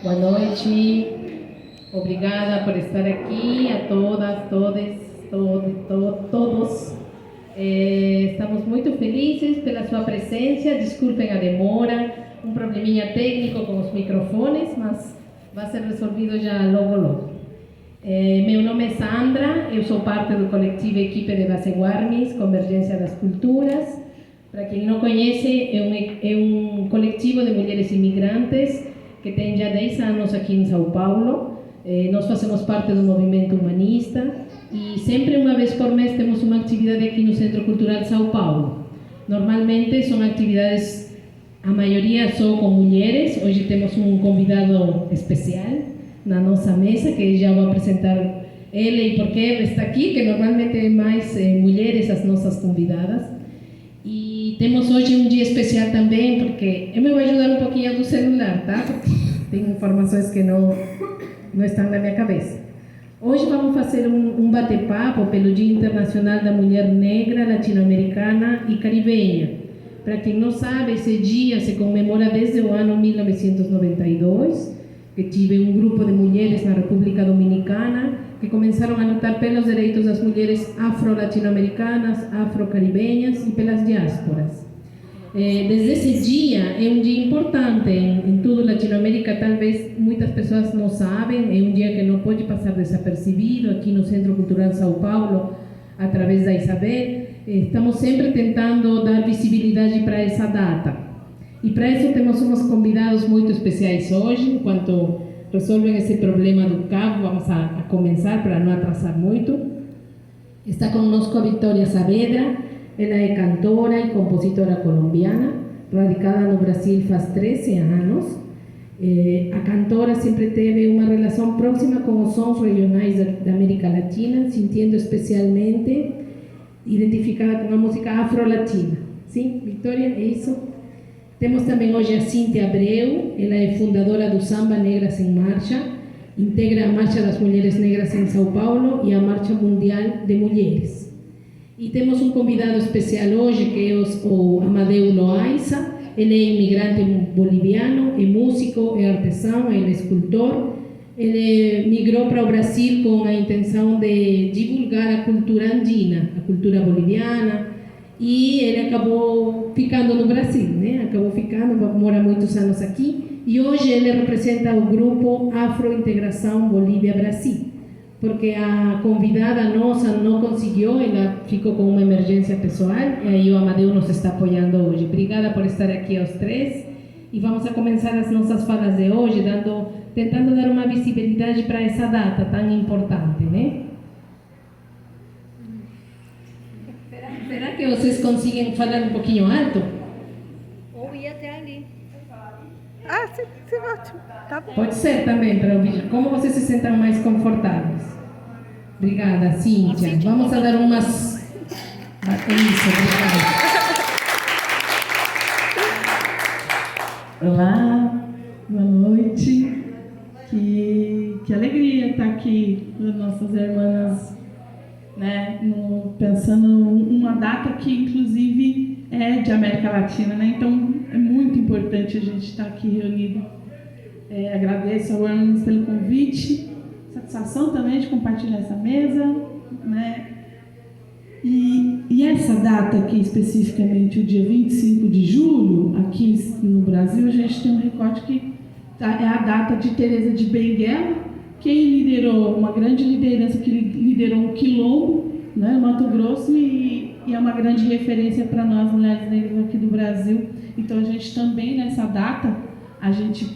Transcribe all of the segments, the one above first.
Boa noite, obrigada por estar aqui, a todas, todos. Estamos muito felizes pela sua presença, desculpem a demora, um probleminha técnico com os microfones, mas vai ser resolvido já logo. Meu nome é Sandra, eu sou parte do coletivo Equipe de Base Guarmis, Convergência das Culturas. Para quem não conhece, é um coletivo de mulheres imigrantes que tem já 10 anos aqui em São Paulo. Nós fazemos parte do movimento humanista e sempre uma vez por mês temos uma atividade aqui no Centro Cultural de São Paulo. Normalmente são atividades, a maioria só com mulheres. Hoje temos um convidado especial na nossa mesa, que já vou apresentar ele e por que ele está aqui, que normalmente é mais mulheres as nossas convidadas. E temos hoje um dia especial também, porque eu me vou ajudar um pouquinho do celular, tá? Porque tem informações que não estão na minha cabeça. Hoje vamos fazer um bate-papo pelo Dia Internacional da Mulher Negra, Latino-Americana e Caribenha. Para quem não sabe, esse dia se comemora desde o ano 1992, que tive um grupo de mulheres na República Dominicana que começaram a lutar pelos direitos das mulheres afro-latino-americanas, afro-caribenhas e pelas diásporas. Desde esse dia, é um dia importante em toda a Latinoamérica, talvez muitas pessoas não sabem, é um dia que não pode passar desapercebido. Aqui no Centro Cultural de São Paulo, através da Isabel, estamos sempre tentando dar visibilidade para essa data. E para isso temos uns convidados muito especiais hoje. Enquanto resolvem esse problema do cabo, vamos a começar para não atrasar muito. Está conosco a Victoria Saavedra. Ela é cantora e compositora colombiana, radicada no Brasil faz 13 anos. A cantora sempre teve uma relação próxima com os sons regionais da América Latina, sentindo especialmente identificada com a música afro-latina. Sim, Victoria, é isso? Temos também hoje a Cíntia Abreu. Ela é fundadora do Samba Negras em Marcha, integra a Marcha das Mulheres Negras em São Paulo e a Marcha Mundial de Mulheres. E temos um convidado especial hoje, que é o Amadeu Loaiza. Ele é imigrante boliviano, é músico, é artesão, é escultor. Ele migrou para o Brasil com a intenção de divulgar a cultura andina, a cultura boliviana, e ele acabou ficando no Brasil, né? Mora muitos anos aqui, e hoje ele representa o grupo Afrointegração Bolívia-Brasil, porque a convidada nossa não conseguiu, ela ficou com uma emergência pessoal, e aí o Amadeu nos está apoiando hoje. Obrigada por estar aqui aos três, e vamos a começar as nossas falas de hoje, tentando dar uma visibilidade para essa data tão importante, né? Será que vocês conseguem falar um pouquinho alto? Ou ir até ali. Sim, ótimo. Tá bom. Pode ser também, para ouvir. Como vocês se sentem mais confortáveis? Obrigada, Cíntia. Vamos a dar umas... Isso, obrigada. Olá, boa noite. Que alegria estar aqui com as nossas irmãs, né, pensando uma data que inclusive é de América Latina, né? Então é muito importante a gente estar aqui reunido. Agradeço ao Hermes pelo convite, satisfação também de compartilhar essa mesa, né? E essa data aqui, especificamente o dia 25 de julho, aqui no Brasil, a gente tem um recorte que é a data de Teresa de Benguela. Quem liderou, uma grande liderança que liderou um quilombo, né, Mato Grosso, e é uma grande referência para nós, mulheres negras aqui do Brasil. Então, a gente também, nessa data, a gente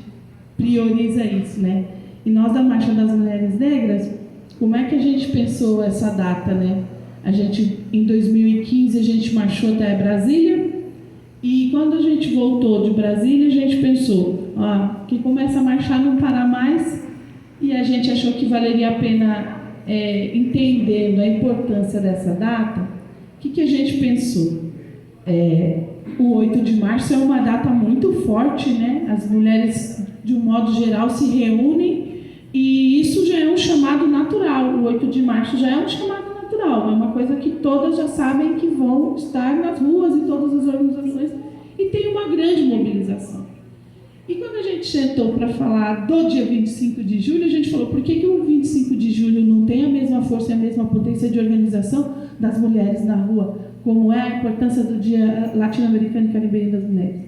prioriza isso, né? E nós, da Marcha das Mulheres Negras, como é que a gente pensou essa data, né? Em 2015, a gente marchou até Brasília, e quando a gente voltou de Brasília, a gente pensou, que começa a marchar não para mais. E a gente achou que valeria a pena, entendendo a importância dessa data, o que a gente pensou? O 8 de março é uma data muito forte, né? As mulheres, de um modo geral, se reúnem, e isso já é um chamado natural. O 8 de março já é um chamado natural, é uma coisa que todas já sabem que vão estar nas ruas e todas as organizações, e tem uma grande mobilização. E quando a gente sentou para falar do dia 25 de julho, a gente falou, por que o 25 de julho não tem a mesma força e a mesma potência de organização das mulheres na rua, como é a importância do Dia Latino-Americano e Caribenho das Mulheres,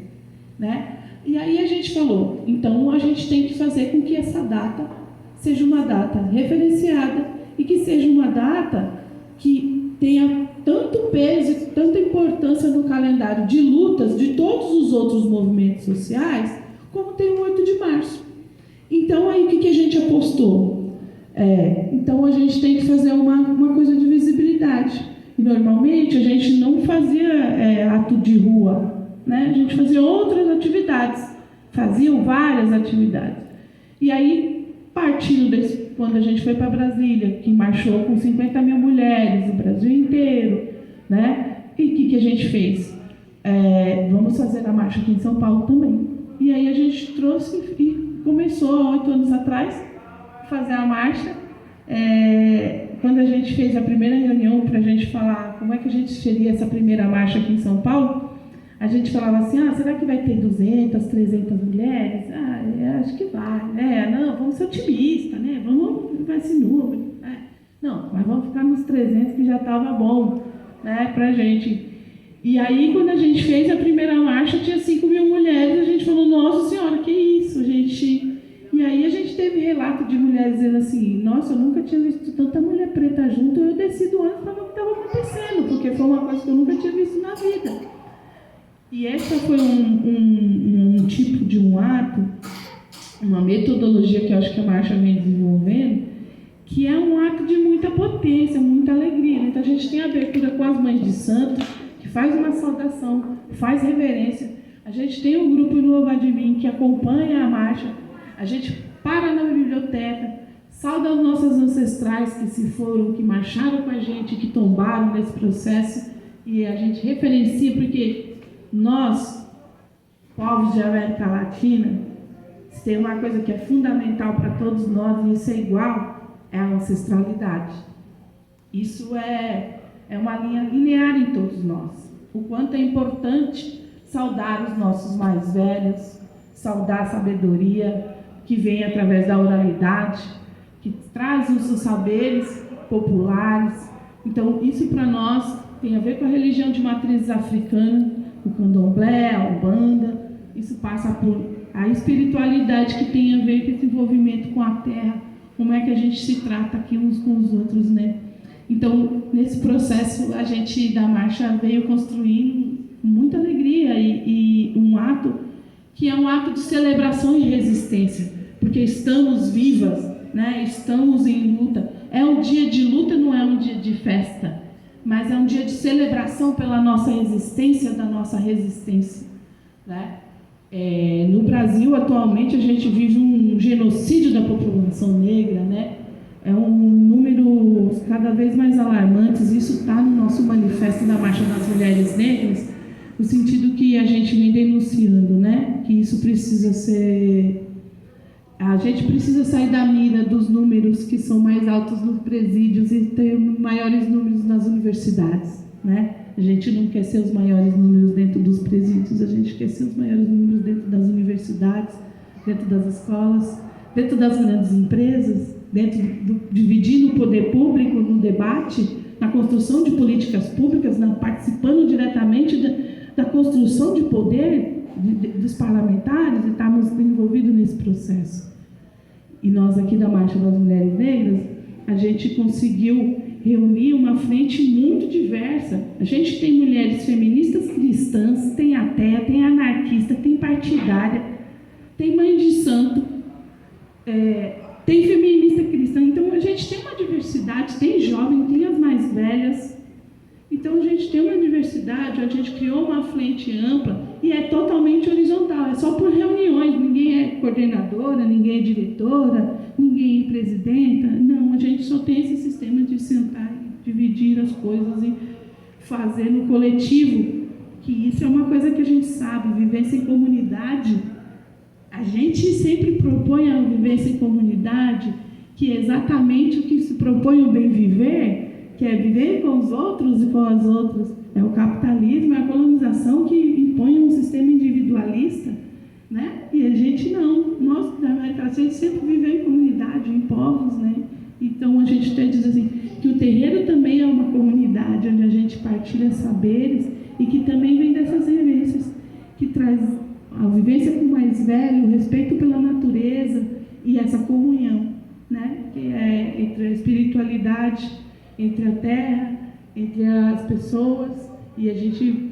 né? E aí a gente falou, então a gente tem que fazer com que essa data seja uma data referenciada e que seja uma data que tenha tanto peso e tanta importância no calendário de lutas de todos os outros movimentos sociais, como tem o 8 de março. Então, aí o que a gente apostou? Então, a gente tem que fazer uma coisa de visibilidade. E, normalmente, a gente não fazia ato de rua, né? A gente fazia outras atividades, faziam várias atividades. E aí, partindo desse, quando a gente foi para Brasília, que marchou com 50 mil mulheres, o Brasil inteiro, né? E o que a gente fez? Vamos fazer a marcha aqui em São Paulo também. E aí a gente trouxe e começou há 8 anos atrás a fazer a marcha. Quando a gente fez a primeira reunião para a gente falar como é que a gente seria essa primeira marcha aqui em São Paulo, a gente falava assim, será que vai ter 200, 300 mulheres? Acho que vai. Não, vamos ser otimistas, né? Vamos ver esse número. Não, mas vamos ficar nos 300 que já estava bom, né, para a gente. E aí, quando a gente fez a primeira marcha, tinha 5 mil mulheres, a gente falou, nossa senhora, que isso, gente? E aí a gente teve relato de mulheres dizendo assim, nossa, eu nunca tinha visto tanta mulher preta junto, eu desci do ônibus para ver o que estava acontecendo, porque foi uma coisa que eu nunca tinha visto na vida. E essa foi um tipo de um ato, uma metodologia que eu acho que a marcha vem desenvolvendo, que é um ato de muita potência, muita alegria. Então a gente tem abertura com as mães de santo, que faz uma saudação, faz reverência. A gente tem um grupo no Louvar de Mim que acompanha a marcha. A gente para na biblioteca, sauda os nossos ancestrais que se foram, que marcharam com a gente, que tombaram nesse processo. E a gente referencia porque nós, povos de América Latina, se tem uma coisa que é fundamental para todos nós, e isso é igual, é a ancestralidade. Isso é uma linha linear em todos nós. O quanto é importante saudar os nossos mais velhos, saudar a sabedoria que vem através da oralidade, que traz os seus saberes populares. Então, isso para nós tem a ver com a religião de matriz africana, o candomblé, a umbanda. Isso passa por a espiritualidade que tem a ver com esse envolvimento com a terra, como é que a gente se trata aqui uns com os outros, né? Então, nesse processo, a gente da marcha veio construindo com muita alegria e um ato que é um ato de celebração e resistência, porque estamos vivas, né? Estamos em luta. É um dia de luta, não é um dia de festa, mas é um dia de celebração pela nossa existência, da nossa resistência, né? No Brasil, atualmente, a gente vive um genocídio da população negra, né? É um número cada vez mais alarmante. Isso está no nosso manifesto da Marcha das Mulheres Negras, no sentido que a gente vem denunciando, né? Que isso precisa ser... A gente precisa sair da mira dos números que são mais altos nos presídios e ter maiores números nas universidades, né? A gente não quer ser os maiores números dentro dos presídios, a gente quer ser os maiores números dentro das universidades, dentro das escolas, dentro das grandes empresas, dividindo o poder público no debate, na construção de políticas públicas, participando diretamente da construção de poder dos parlamentares, e estamos envolvidos nesse processo. E nós aqui da Marcha das Mulheres Negras, a gente conseguiu reunir uma frente muito diversa. A gente tem mulheres feministas cristãs, tem ateia, tem anarquista, tem partidária, tem mãe de santo, tem feminista cristã. Então a gente tem uma diversidade, tem jovem, tem as mais velhas. Então a gente tem uma diversidade, a gente criou uma frente ampla e é totalmente horizontal, é só por reuniões, ninguém é coordenadora, ninguém é diretora, ninguém é presidenta. Não, a gente só tem esse sistema de sentar e dividir as coisas e fazer no coletivo, que isso é uma coisa que a gente sabe, vivência em comunidade. A gente sempre propõe a vivência em comunidade, que é exatamente o que se propõe o bem viver, que é viver com os outros e com as outras. É o capitalismo, é a colonização que impõe um sistema individualista né? E a gente não. Nós, da América Latina, a gente sempre viveu em comunidade, em povos, né? Então, a gente até diz assim, que o terreiro também é uma comunidade onde a gente partilha saberes e que também vem dessas vivências, que traz a vivência com o mais velho, o respeito pela natureza e essa comunhão, né? Que é entre a espiritualidade, entre a terra, entre as pessoas, e a gente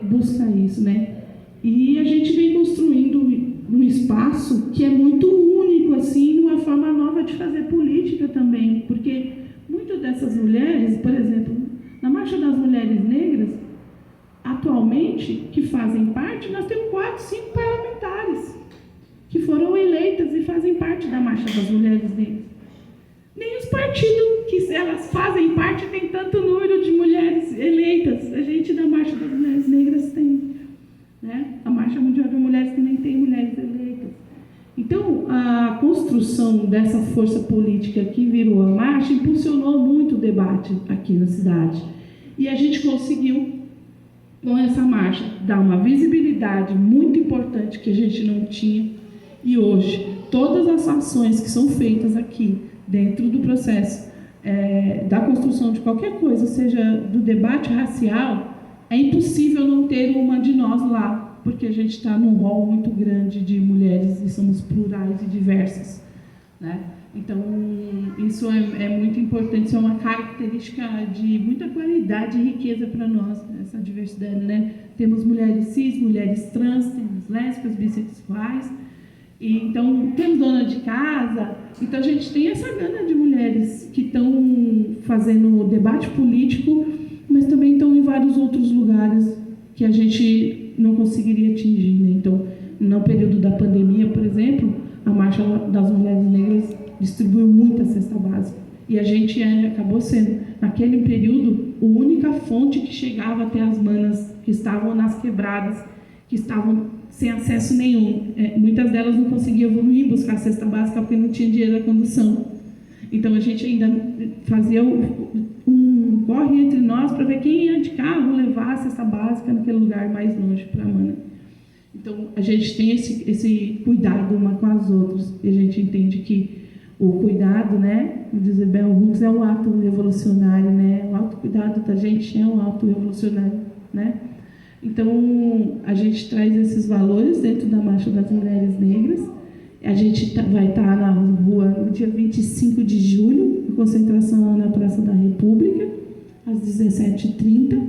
busca isso, né? E a gente vem construindo um espaço que é muito único, assim, uma forma nova de fazer política também, porque muitas dessas mulheres, por exemplo, na Marcha das Mulheres Negras, atualmente, que fazem parte, nós temos 4, 5 parlamentares que foram eleitas e fazem parte da Marcha das Mulheres Negras. Nem os partidos que elas fazem parte tem tanto número de mulheres eleitas. A gente da Marcha das Mulheres Negras tem, né? A Marcha Mundial das Mulheres também tem mulheres eleitas. Então, a construção dessa força política que virou a marcha impulsionou muito o debate aqui na cidade. E a gente conseguiu, com essa marcha, dar uma visibilidade muito importante que a gente não tinha. E hoje, todas as ações que são feitas aqui, dentro do processo da construção de qualquer coisa, seja do debate racial, é impossível não ter uma de nós lá, porque a gente está num rol muito grande de mulheres e somos plurais e diversas, né? Então, isso é muito importante, isso é uma característica de muita qualidade e riqueza para nós, essa diversidade, né? Temos mulheres cis, mulheres trans, temos lésbicas, bissexuais, e então temos dona de casa, então a gente tem essa gana de mulheres que estão fazendo debate político, mas também estão em vários outros lugares que a gente não conseguiria atingir, né? Então, no período da pandemia, por exemplo, a Marcha das Mulheres Negras distribuiu muita cesta básica. E a gente acabou sendo, naquele período, a única fonte que chegava até as manas que estavam nas quebradas, que estavam sem acesso nenhum. Muitas delas não conseguiam vir buscar a cesta básica porque não tinha dinheiro da condução. Então, a gente ainda fazia um corre entre nós para ver quem ia de carro levar a cesta básica naquele lugar mais longe para a mana. Então, a gente tem esse cuidado uma com as outras, e a gente entende que o cuidado, né, como diz Bell Hooks, é um ato revolucionário, né? O autocuidado da gente é um ato revolucionário, né? Então, a gente traz esses valores dentro da Marcha das Mulheres Negras. A gente vai estar na rua no dia 25 de julho, a concentração na Praça da República, às 17h30.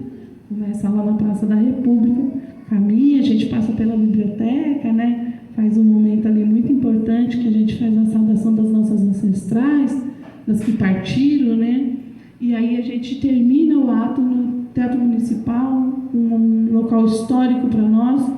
Começa lá na Praça da República, caminha, a gente passa pela biblioteca, né? Faz um momento ali muito importante que a gente faz a saudação das nossas ancestrais, das que partiram, né? E aí a gente termina o ato no Teatro Municipal, um local histórico para nós,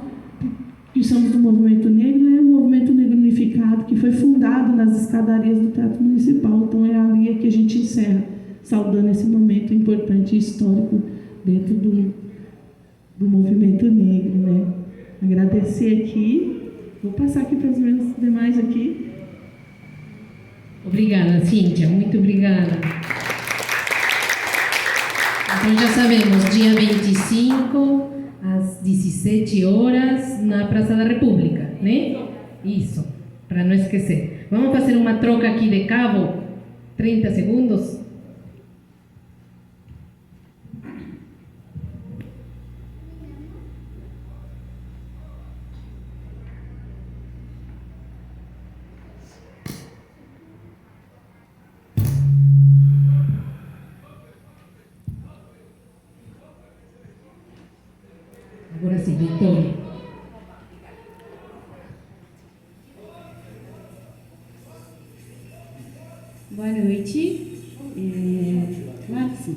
que somos do Movimento Negro, né? O Movimento Negro Unificado, que foi fundado nas escadarias do Teatro Municipal. Então é ali que a gente encerra, saudando esse momento importante e histórico dentro do Movimento Negro, né? Agradecer aqui. Vou passar aqui para os meus demais aqui. Obrigada, Cíntia, muito obrigada. Então já sabemos, dia 25, às 17 horas, na Praça da República, né? Isso, para não esquecer. Vamos fazer uma troca aqui de cabo, 30 segundos. Agora sim, Vitória. Boa noite. Márcio.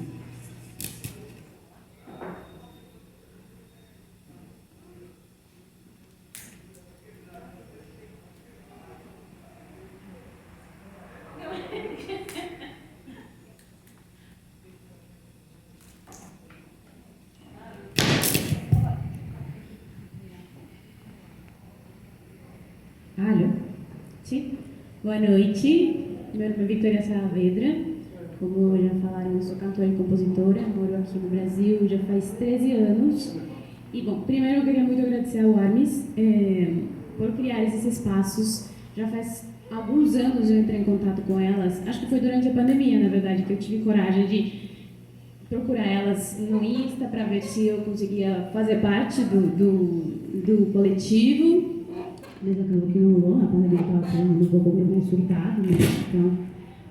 Alô? Sim. Boa noite. Meu nome é Victoria Saavedra. Como já falaram, eu sou cantora e compositora. Moro aqui no Brasil já faz 13 anos. E, bom, primeiro eu queria muito agradecer ao Armes por criar esses espaços. Já faz alguns anos eu entrei em contato com elas, acho que foi durante a pandemia, na verdade, que eu tive coragem de procurar elas no Insta para ver se eu conseguia fazer parte do coletivo. Mas acabou que não rolou, a pandemia estava falando um pouco meio surtado, né? Então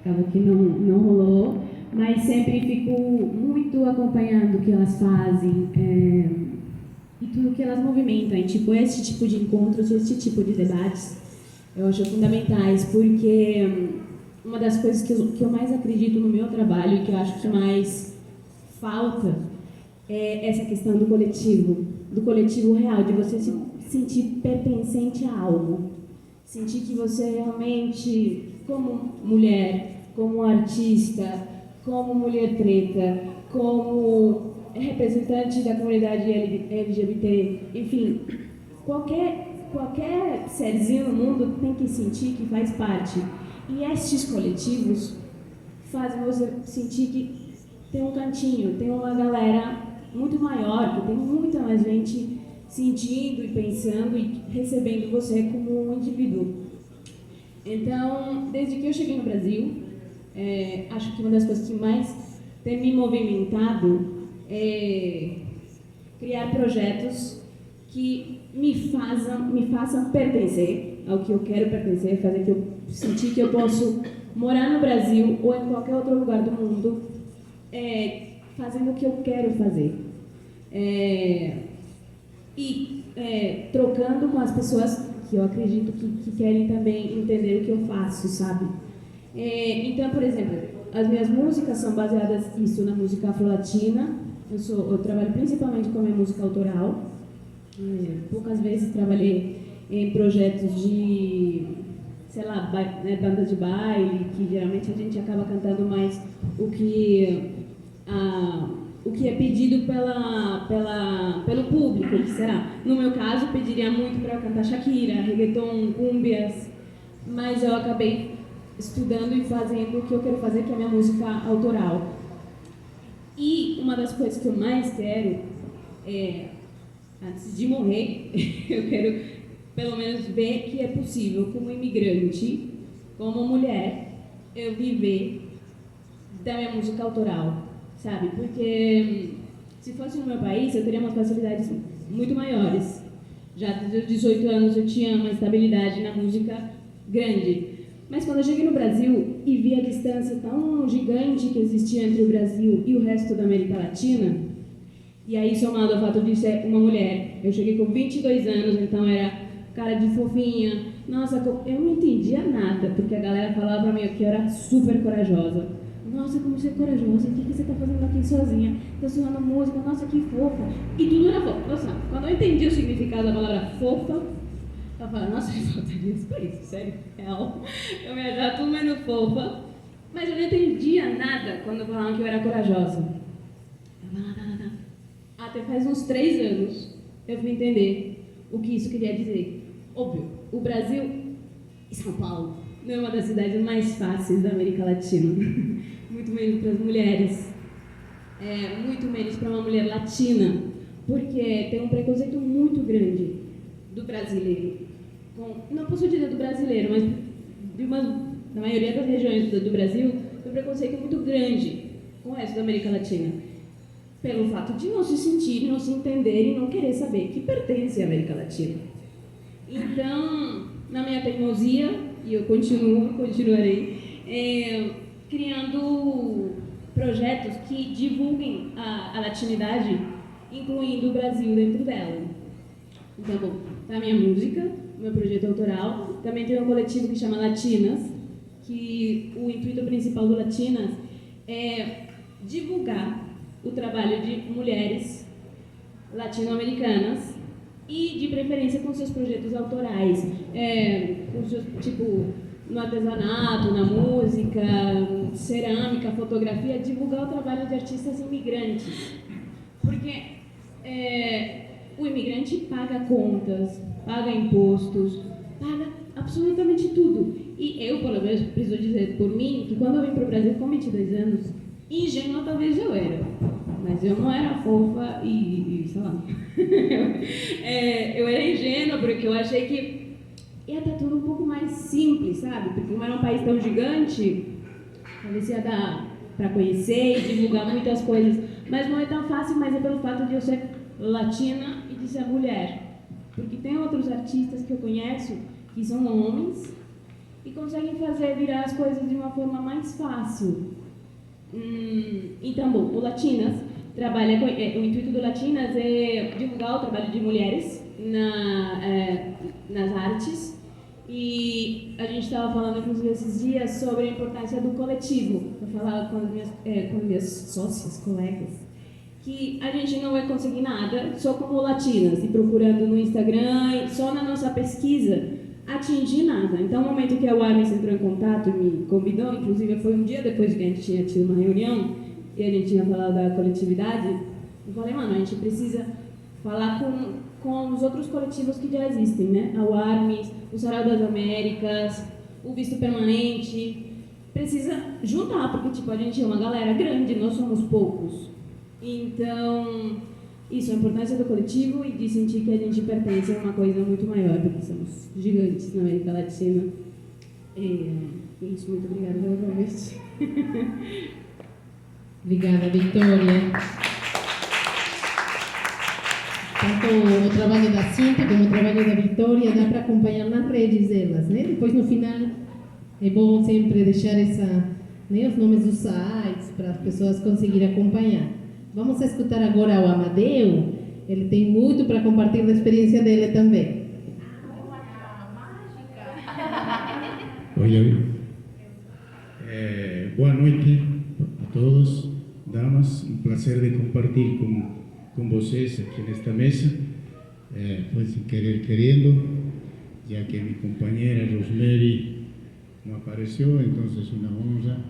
acabou que não rolou. Mas sempre fico muito acompanhando o que elas fazem e tudo que elas movimentam. E, tipo, esse tipo de encontros, esse tipo de debates, eu acho fundamentais, porque uma das coisas que eu mais acredito no meu trabalho e que eu acho que mais falta é essa questão do coletivo real, de você se sentir pertencente a algo, sentir que você realmente, como mulher, como artista, como mulher preta, como representante da comunidade LGBT, enfim, qualquer serzinho no mundo tem que sentir que faz parte. E estes coletivos fazem você sentir que tem um cantinho, tem uma galera muito maior, que tem muita mais gente sentindo e pensando e recebendo você como um indivíduo. Então, desde que eu cheguei no Brasil, acho que uma das coisas que mais tem me movimentado é criar projetos que me façam pertencer ao que eu quero pertencer, fazer que eu sentir que eu posso morar no Brasil ou em qualquer outro lugar do mundo, fazendo o que eu quero fazer. Trocando com as pessoas que eu acredito que querem também entender o que eu faço, sabe? Então, por exemplo, as minhas músicas são baseadas na música afro-latina. Eu trabalho principalmente com a minha música autoral. Poucas vezes trabalhei em projetos de, sei lá, bandas de baile, que geralmente a gente acaba cantando mais o que é pedido pelo público, que será. No meu caso, pediria muito para eu cantar Shakira, reggaeton, cúmbias, mas eu acabei estudando e fazendo o que eu quero fazer, que é a minha música autoral. E uma das coisas que eu mais quero antes de morrer, eu quero pelo menos ver que é possível, como imigrante, como mulher, eu viver da minha música autoral, sabe? Porque se fosse no meu país, eu teria umas facilidades muito maiores. Já desde os 18 anos eu tinha uma estabilidade na música grande. Mas quando eu cheguei no Brasil e vi a distância tão gigante que existia entre o Brasil e o resto da América Latina, e aí somado ao fato de ser uma mulher, eu cheguei com 22 anos, então era cara de fofinha. Nossa, eu não entendia nada, porque a galera falava pra mim que eu era super corajosa. Nossa, como você é corajosa, o que você tá fazendo aqui sozinha? Tá estudando música, nossa, que fofa. E tudo era fofa. Nossa, quando eu entendi o significado da palavra fofa, eu falava, nossa, eu faltaria isso pra isso, sério, real. Eu me achava tudo menos fofa, mas eu não entendia nada quando falavam que eu era corajosa. Eu falava, até faz uns 3 anos eu fui entender o que isso queria dizer. Óbvio, o Brasil e São Paulo não é uma das cidades mais fáceis da América Latina. Muito menos para as mulheres. Muito menos para uma mulher latina. Porque tem um preconceito muito grande do brasileiro. Não posso dizer do brasileiro, mas na maioria das regiões do Brasil, tem um preconceito muito grande com o resto da América Latina. Pelo fato de não se sentir, não se entender e não querer saber que pertence à América Latina. Então, na minha teimosia, e eu continuarei, criando projetos que divulguem a latinidade, incluindo o Brasil dentro dela. Então, bom, tá a minha música, meu projeto autoral, também tem um coletivo que chama Latinas, que o intuito principal do Latinas é divulgar o trabalho de mulheres latino-americanas e, de preferência, com seus projetos autorais, com seus, tipo, no artesanato, na música, cerâmica, fotografia, divulgar o trabalho de artistas imigrantes. Porque o imigrante paga contas, paga impostos, paga absolutamente tudo. E eu, pelo menos, preciso dizer por mim, que quando eu vim para o Brasil com 22 anos, ingênua talvez eu era, mas eu não era fofa e sei lá. Eu era ingênua porque eu achei que ia estar tudo um pouco mais simples, sabe? Porque como era um país tão gigante, talvez ia dar para conhecer e divulgar muitas coisas. Mas não é tão fácil, mas é pelo fato de eu ser latina e de ser mulher. Porque tem outros artistas que eu conheço que são homens e conseguem fazer virar as coisas de uma forma mais fácil. Então, bom, o Latinas trabalha com, o intuito do Latinas é divulgar o trabalho de mulheres nas artes, e a gente estava falando inclusive esses dias sobre a importância do coletivo. Eu falava com as minhas sócias, colegas, que a gente não vai conseguir nada só como Latinas e procurando no Instagram, só na nossa pesquisa, atingir nada. Então, no momento que a Warnes entrou em contato e me convidou, inclusive foi um dia depois que a gente tinha tido uma reunião e a gente tinha falado da coletividade, eu falei, mano, a gente precisa falar com os outros coletivos que já existem, né? A Warnes, o Sarau das Américas, o Visto Permanente. Precisa juntar, porque tipo, a gente é uma galera grande, nós somos poucos. Então, isso, a importância do coletivo e de sentir que a gente pertence a uma coisa muito maior, porque somos gigantes na América Latina. Isso, muito obrigada pelo convite. Obrigada, Vitória. Tanto o trabalho da Cintia como o trabalho da Vitória dá para acompanhar nas redes delas, né? Depois, no final, é bom sempre deixar os nomes dos sites para as pessoas conseguirem acompanhar. Vamos escutar agora o Amadeu. Ele tem muito para compartilhar da experiência dele também. Oi. Boa noite a todos, damas. Um prazer de compartilhar com vocês aqui nesta mesa. Foi sem querer querendo, já que minha companheira Rosemary não apareceu, então é uma honra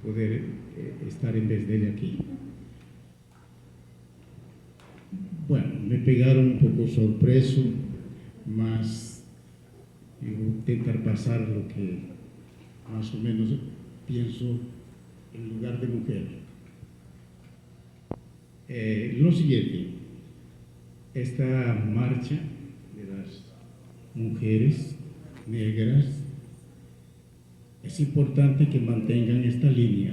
poder estar em vez dele aqui. Bueno, me pegaram um pouco surpreso, mas eu vou tentar passar o que mais ou menos penso em lugar de mulher. Lo siguiente, esta marcha de las mujeres negras, es importante que mantengan esta línea.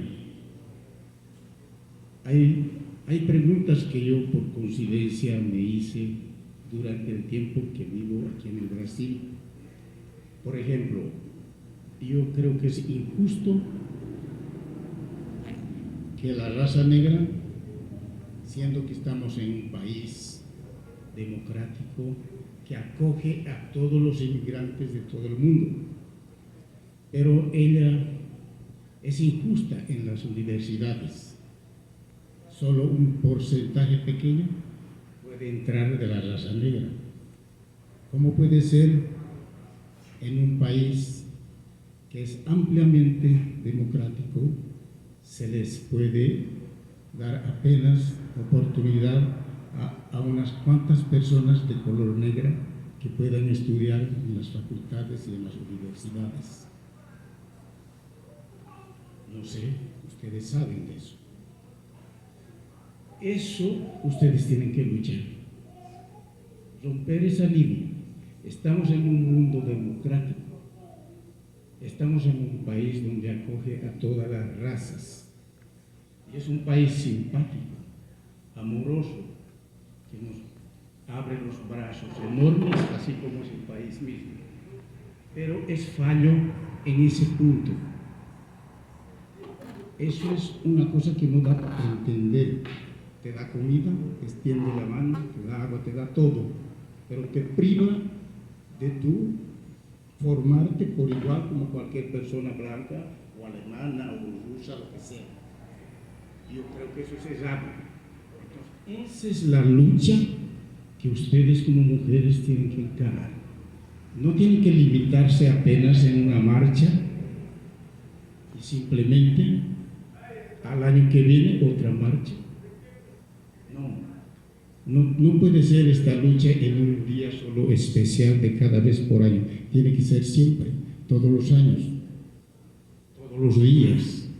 Hay preguntas que yo por coincidencia me hice durante el tiempo que vivo aquí en el Brasil. Por ejemplo, yo creo que es injusto que la raza negra, siendo que estamos en un país democrático que acoge a todos los inmigrantes de todo el mundo, pero ella es injusta en las universidades. Solo un porcentaje pequeño puede entrar de la raza negra. ¿Cómo puede ser en un país que es ampliamente democrático, se les puede dar apenas oportunidad a unas cuantas personas de color negra que puedan estudiar en las facultades y en las universidades? No sé, ustedes saben de eso. Eso ustedes tienen que luchar. Romper esa línea. Estamos en un mundo democrático. Estamos en un país donde acoge a todas las razas. Y es un país simpático, amoroso, que nos abre los brazos enormes, así como es el país mismo. Pero es fallo en ese punto. Eso es una cosa que no da para entender. Te da comida, te extiende la mano, te da agua, te da todo, pero te priva de tú formarte por igual como cualquier persona blanca o alemana o rusa, lo que sea. Yo creo que eso es errado. Entonces, esa es la lucha que ustedes como mujeres tienen que encarar. No tienen que limitarse apenas en una marcha y simplemente al año que viene otra marcha. No puede ser esta lucha en un día solo especial de cada vez por año. Tiene que ser siempre, todos los años, todos los días,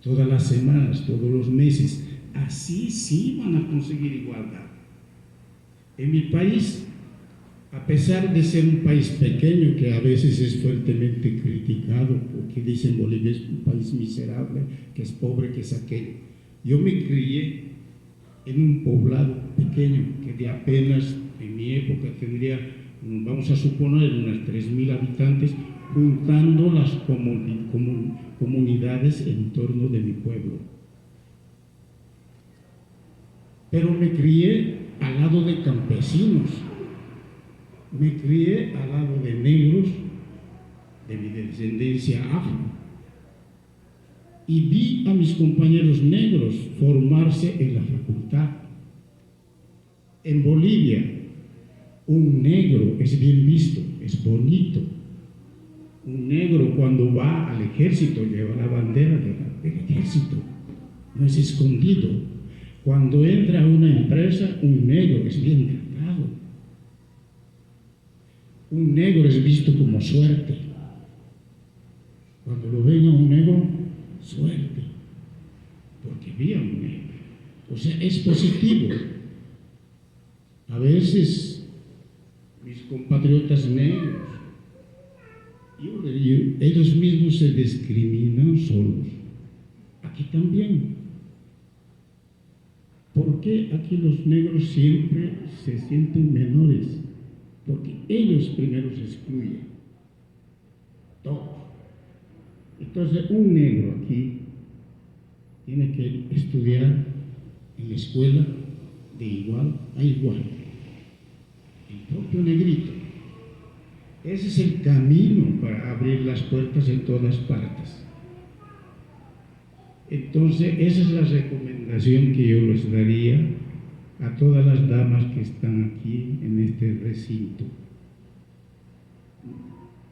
todas las semanas, todos los meses. Así sí van a conseguir igualdad. En mi país A pesar de ser un país pequeño que a veces es fuertemente criticado, porque dicen Bolivia es un país miserable, que es pobre, que es aquello. Yo me crié en un poblado pequeño que de apenas en mi época tendría, vamos a suponer, unas 3.000 habitantes, juntando las comunidades en torno de mi pueblo. Pero me crié al lado de campesinos, me crié al lado de negros de mi descendencia afro y vi a mis compañeros negros formarse en la facultad. En Bolivia, un negro es bien visto, es bonito. Un negro cuando va al ejército lleva la bandera del ejército, no es escondido. Cuando entra a una empresa, un negro es bien tratado. Un negro es visto como suerte. Cuando lo ven a un negro, suerte, porque vi a un negro. O sea, es positivo. A veces mis compatriotas negros, ellos mismos se discriminan solos. Aquí también. ¿Por qué aquí los negros siempre se sienten menores? Porque ellos primero se excluyen. Todos. Entonces, un negro aquí tiene que estudiar en la escuela de igual a igual. El propio negrito. Ese es el camino para abrir las puertas en todas partes. Entonces, esa es la recomendación que yo les daría a todas las damas que están aquí en este recinto.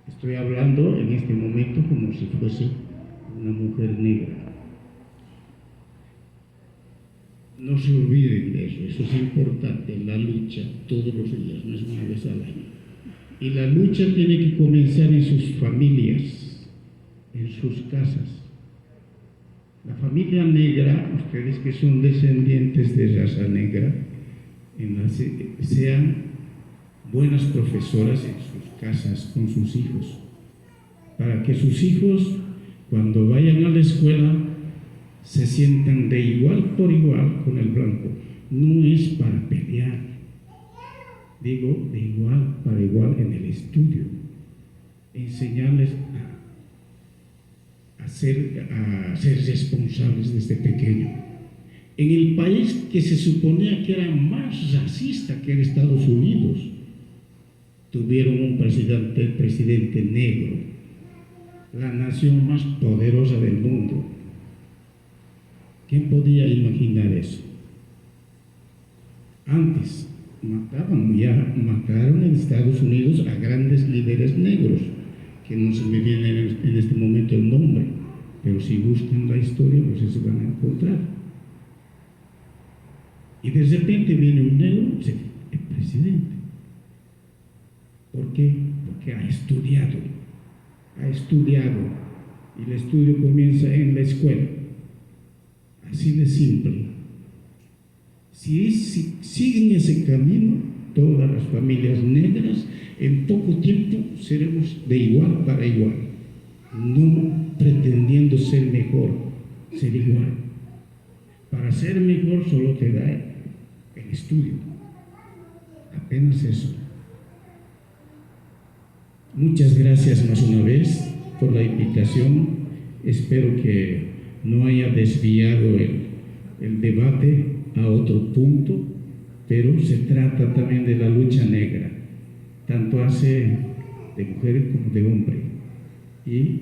Estoy hablando en este momento como si fuese una mujer negra. No se olviden de eso, eso es importante, la lucha todos los días, no es una vez al año. Y la lucha tiene que comenzar en sus familias, en sus casas. La familia negra, ustedes que son descendientes de raza negra, sean buenas profesoras en sus casas con sus hijos, para que sus hijos, cuando vayan a la escuela, se sientan de igual por igual con el blanco. No es para pelear, digo de igual para igual en el estudio, enseñarles a ser responsables desde pequeño. En el país que se suponía que era más racista que en Estados Unidos, tuvieron un presidente negro, la nación más poderosa del mundo. ¿Quién podía imaginar eso? Antes mataron en Estados Unidos a grandes líderes negros, que no se me viene en este momento el nombre, pero si buscan la historia, pues se van a encontrar. Y de repente viene un negro, el presidente. ¿Por qué? Porque ha estudiado, y el estudio comienza en la escuela. Así de simple. Si siguen ese camino, todas las familias negras, en poco tiempo seremos de igual para igual, no pretendiendo ser mejor, ser igual. Para ser mejor solo te da el estudio, apenas eso. Muchas gracias más una vez por la invitación. Espero que no haya desviado el debate a otro punto, pero se trata también de la lucha negra, tanto hace de mujer como de hombre, y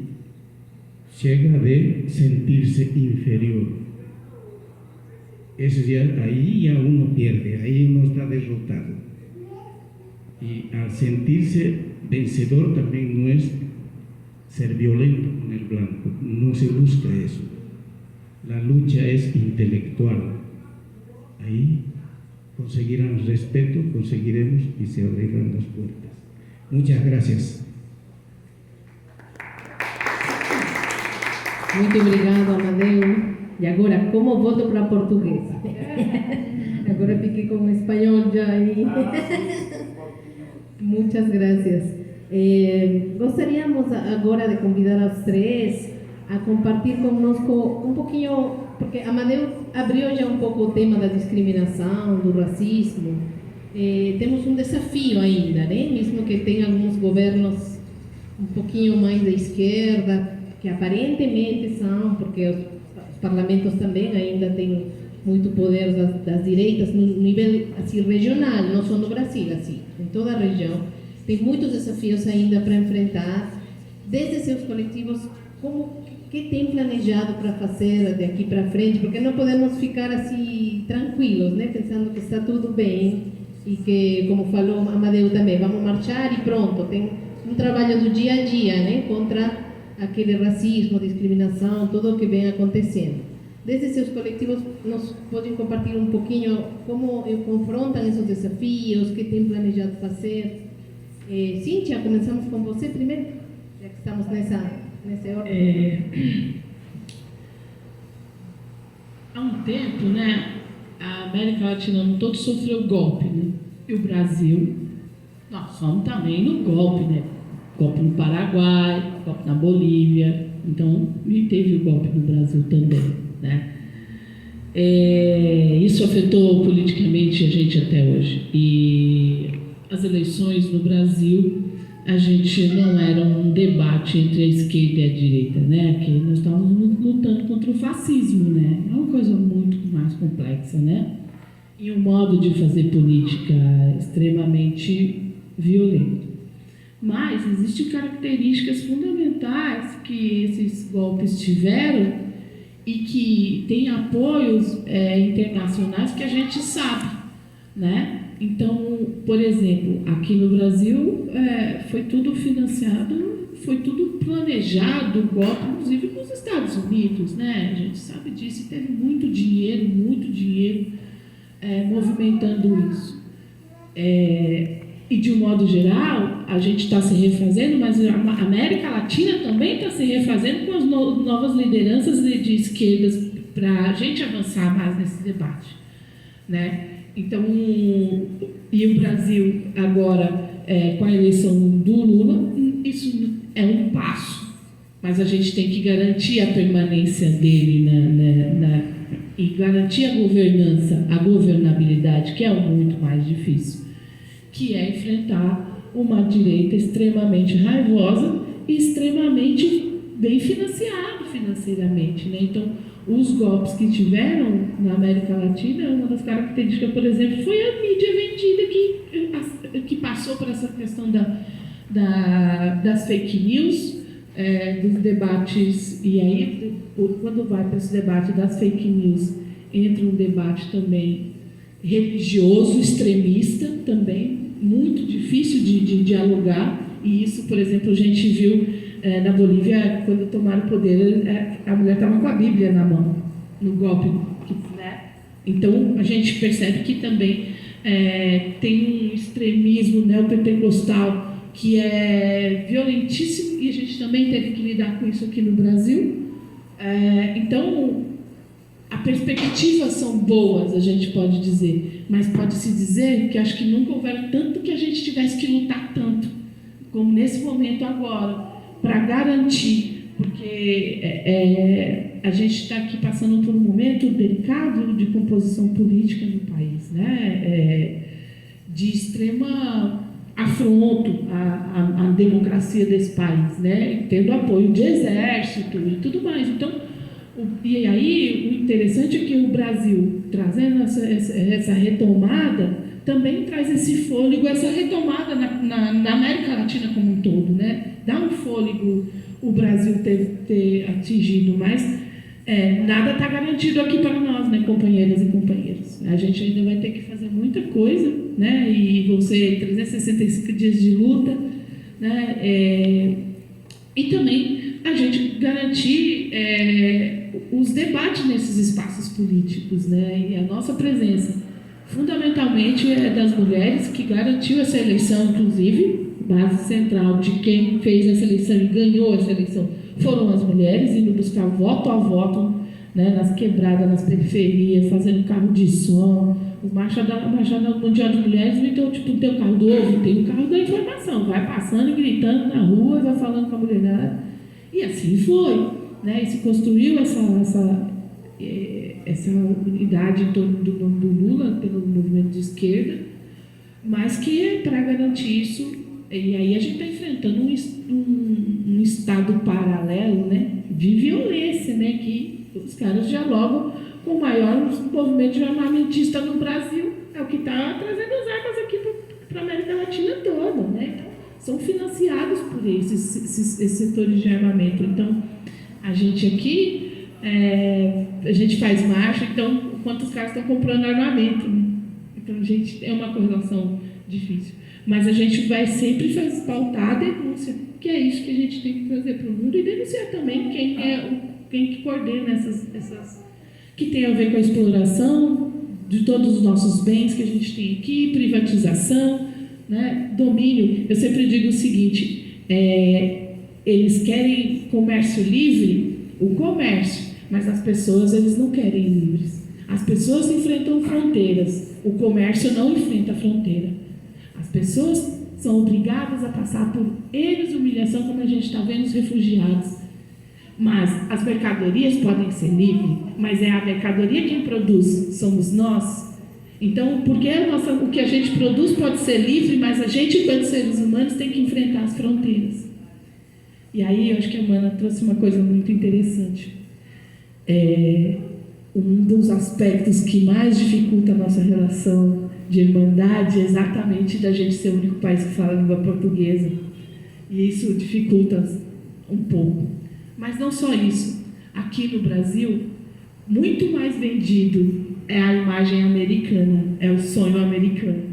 llega de sentirse inferior. Eso ya, ahí ya uno pierde, ahí uno está derrotado. Y al sentirse vencedor también no es ser violento con el blanco, no se busca eso. La lucha es intelectual. Ahí conseguirán respeto, conseguiremos y se abrirán las puertas. Muchas gracias. Muito obrigado, Amadeu. E agora, como voto para português? Agora fiquei com o espanhol já aí. Muchas gracias. Gostaríamos agora de convidar aos três a compartilhar conosco um pouquinho, porque Amadeu abriu já um pouco o tema da discriminação, do racismo. Temos um desafio ainda, né? Mesmo que tenha alguns governos um pouquinho mais da esquerda, que aparentemente são, porque os parlamentos também ainda têm muito poder das direitas no nível assim regional, não só no Brasil, assim, em toda a região. Tem muitos desafios ainda para enfrentar. Desde seus coletivos, que tem planejado para fazer daqui para frente? Porque não podemos ficar assim tranquilos, né? Pensando que está tudo bem e que, como falou Amadeu também, vamos marchar e pronto. Tem um trabalho do dia a dia, né? Contra aquele racismo, discriminação, tudo o que vem acontecendo. Desde seus coletivos, nos podem compartilhar um pouquinho como confrontam esses desafios, o que tem planejado fazer. Cíntia, começamos com você primeiro, já que estamos nessa ordem. Há um tempo, né, a América Latina no todo sofreu golpe, né? E o Brasil, nós somos também no golpe, né? Golpe no Paraguai, golpe na Bolívia, então, e teve o golpe no Brasil também, né? Isso afetou politicamente a gente até hoje. E as eleições no Brasil, a gente não era um debate entre a esquerda e a direita, né? Que nós estávamos lutando contra o fascismo, né? É uma coisa muito mais complexa, né? E um modo de fazer política extremamente violento. Mas existem características fundamentais que esses golpes tiveram e que têm apoios internacionais que a gente sabe, né? Então, por exemplo, aqui no Brasil foi tudo financiado, foi tudo planejado, o golpe, inclusive nos Estados Unidos, né? A gente sabe disso, e teve muito dinheiro movimentando isso. E de um modo geral, a gente está se refazendo, mas a América Latina também está se refazendo com as novas lideranças de esquerdas para a gente avançar mais nesse debate, né? Então, e o Brasil agora, com a eleição do Lula, isso é um passo, mas a gente tem que garantir a permanência dele e garantir a governança, a governabilidade, que é o muito mais difícil, que é enfrentar uma direita extremamente raivosa e extremamente bem financiada financeiramente, né? Então, os golpes que tiveram na América Latina, uma das características, por exemplo, foi a mídia vendida que passou por essa questão das fake news, dos debates, e aí, quando vai para esse debate das fake news, entra um debate também religioso, extremista também, muito difícil de dialogar, e isso, por exemplo, a gente viu na Bolívia, quando tomaram o poder, a mulher estava com a Bíblia na mão, no golpe, né? Então, a gente percebe que também tem um extremismo neopentecostal que é violentíssimo, e a gente também teve que lidar com isso aqui no Brasil. Então, as perspectivas são boas, a gente pode dizer, mas pode-se dizer que acho que nunca houveram tanto que a gente tivesse que lutar tanto, como nesse momento agora, para garantir, porque a gente está aqui passando por um momento delicado de composição política no país, né? De extrema afronto à democracia desse país, né? Tendo apoio de exército e tudo mais. Então, e aí o interessante é que o Brasil, trazendo essa retomada, também traz esse fôlego, essa retomada na América Latina como um todo, né? Dá um fôlego o Brasil ter atingido, mas nada está garantido aqui para nós, né, companheiras e companheiros. A gente ainda vai ter que fazer muita coisa, né? E vão ser 365 dias de luta, né? E também a gente garantir os debates nesses espaços políticos, né? E a nossa presença, fundamentalmente, é das mulheres, que garantiu essa eleição, inclusive, base central de quem fez essa eleição e ganhou essa eleição foram as mulheres, indo buscar voto a voto, né, nas quebradas, nas periferias, fazendo carro de som, O Marcha Mundial de Mulheres não então, tipo, tem o carro do ovo, tem o carro da informação. Vai passando e gritando na rua, vai falando com a mulherada. E assim foi, né? E se construiu essa unidade em torno do Lula, pelo movimento de esquerda, mas que para garantir isso, e aí a gente está enfrentando um estado paralelo, né? De violência, né? Que os caras dialogam com o maior movimento armamentista no Brasil, é o que está trazendo as armas aqui para a América Latina toda, né? Então, são financiados por esses setores de armamento. Então, a gente aqui, a gente faz marcha, então, quantos caras estão comprando armamento, né? Então, a gente, é uma correlação difícil. Mas a gente vai sempre pautar a denúncia, que é isso que a gente tem que trazer para o mundo, e denunciar também quem que coordena essas que tem a ver com a exploração de todos os nossos bens que a gente tem aqui, privatização, né, domínio. Eu sempre digo o seguinte, eles querem comércio livre, o comércio, mas as pessoas eles não querem livres. As pessoas enfrentam fronteiras, o comércio não enfrenta fronteira. As pessoas são obrigadas a passar por erros e humilhação, como a gente está vendo os refugiados. Mas as mercadorias podem ser livres, mas é a mercadoria quem produz, somos nós. Então, porque o que a gente produz pode ser livre, mas a gente, enquanto seres humanos, tem que enfrentar as fronteiras. E aí, eu acho que a Mana trouxe uma coisa muito interessante. Um dos aspectos que mais dificulta a nossa relação de irmandade é exatamente da gente ser o único país que fala a língua portuguesa. E isso dificulta um pouco. Mas não só isso. Aqui no Brasil, muito mais vendido é a imagem americana, é o sonho americano.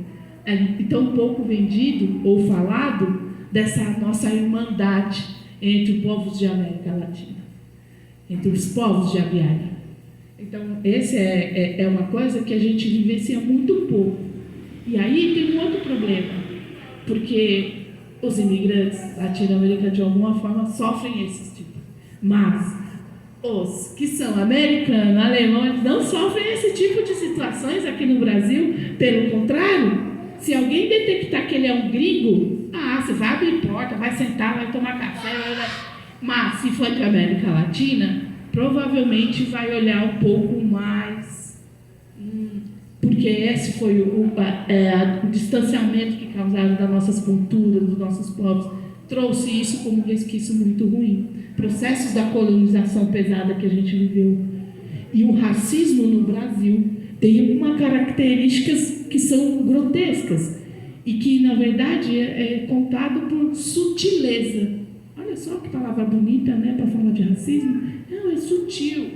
E tão pouco vendido ou falado dessa nossa irmandade entre os povos de América Latina, entre os povos de Abiaria. Então, esse é uma coisa que a gente vivencia muito pouco. E aí tem um outro problema, porque os imigrantes latino-americanos, de alguma forma, sofrem esses tipos. Mas os que são americanos, alemães, não sofrem esse tipo de situações aqui no Brasil. Pelo contrário, se alguém detectar que ele é um gringo, você vai abrir porta, vai sentar, vai tomar café. Mas se for para a América Latina, provavelmente vai olhar um pouco mais, porque esse foi o distanciamento que causaram das nossas culturas, dos nossos povos, trouxe isso como um resquício muito ruim. Processos da colonização pesada que a gente viveu. E o racismo no Brasil tem algumas características que são grotescas e que, na verdade, é contado por sutileza. Olha só que palavra bonita, né, para falar de racismo. Não, é sutil.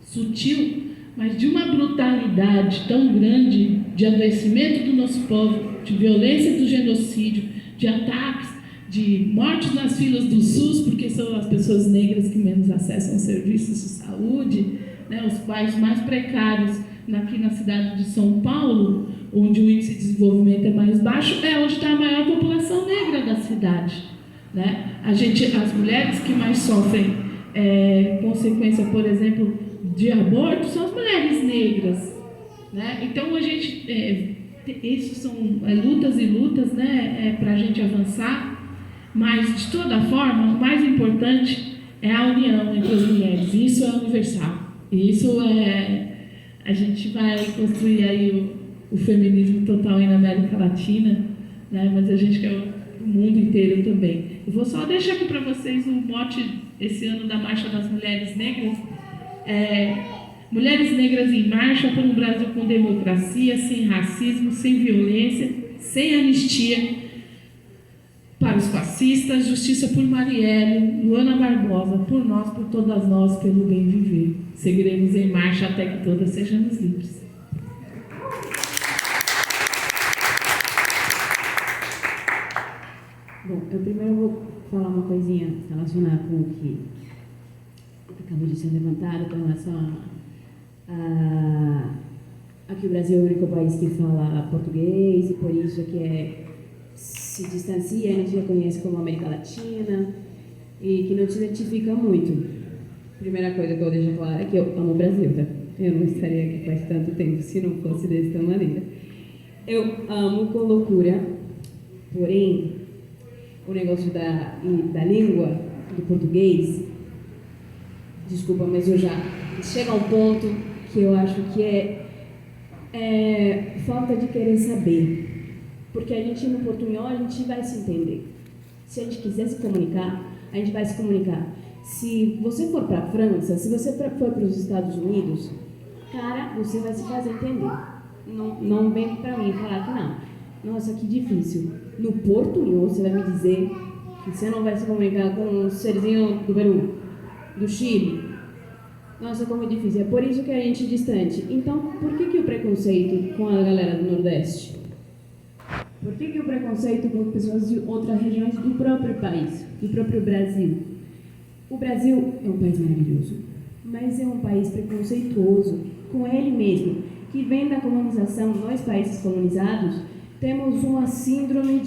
Sutil, mas de uma brutalidade tão grande de adoecimento do nosso povo, de violência do genocídio, de ataques, de mortes nas filas do SUS, porque são as pessoas negras que menos acessam serviços de saúde, né, os bairros mais precários aqui na cidade de São Paulo, onde o índice de desenvolvimento é mais baixo, é onde está a maior população negra da cidade. Né? As mulheres que mais sofrem consequência, por exemplo, de aborto, são as mulheres negras. Né? Então, a gente... isso são lutas e lutas, né, para a gente avançar. Mas, de toda forma, o mais importante é a união entre as mulheres. Isso é universal. E isso a gente vai construir aí o feminismo total aí na América Latina, né? Mas a gente quer o mundo inteiro também. Eu vou só deixar aqui para vocês o mote esse ano da Marcha das Mulheres Negras. Mulheres negras em marcha por um Brasil com democracia, sem racismo, sem violência, sem anistia. Para os fascistas, justiça por Marielle, Luana Barbosa, por nós, por todas nós, pelo bem viver. Seguiremos em marcha até que todas sejamos livres. Bom, eu primeiro vou falar uma coisinha relacionada com o que acabou de ser levantado com relação a que o Brasil é o único país que fala português e por isso que se distancia e não se reconhece como América Latina e que não se identifica muito. Primeira coisa que eu deixo claro é que eu amo o Brasil, tá? eu não estaria aqui faz tanto tempo se não fosse dessa maneira. Eu amo com loucura, porém, o negócio da língua, do português, desculpa, mas eu já chego a um ponto que eu acho que é falta de querer saber. Porque a gente no portunhol, a gente vai se entender. Se a gente quiser se comunicar, a gente vai se comunicar. Se você for para a França, se você for para os Estados Unidos, cara, você vai se fazer entender. Não vem para mim falar que não. Nossa, que difícil. No portunhol, você vai me dizer que você não vai se comunicar com um serzinho do Peru, do Chile. Nossa, como é difícil. É por isso que a gente é distante. Então, por que o preconceito com a galera do Nordeste? Por que o preconceito com pessoas de outras regiões do próprio país, do próprio Brasil? O Brasil é um país maravilhoso, mas é um país preconceituoso com ele mesmo, que vem da colonização. Nós, países colonizados, temos uma síndrome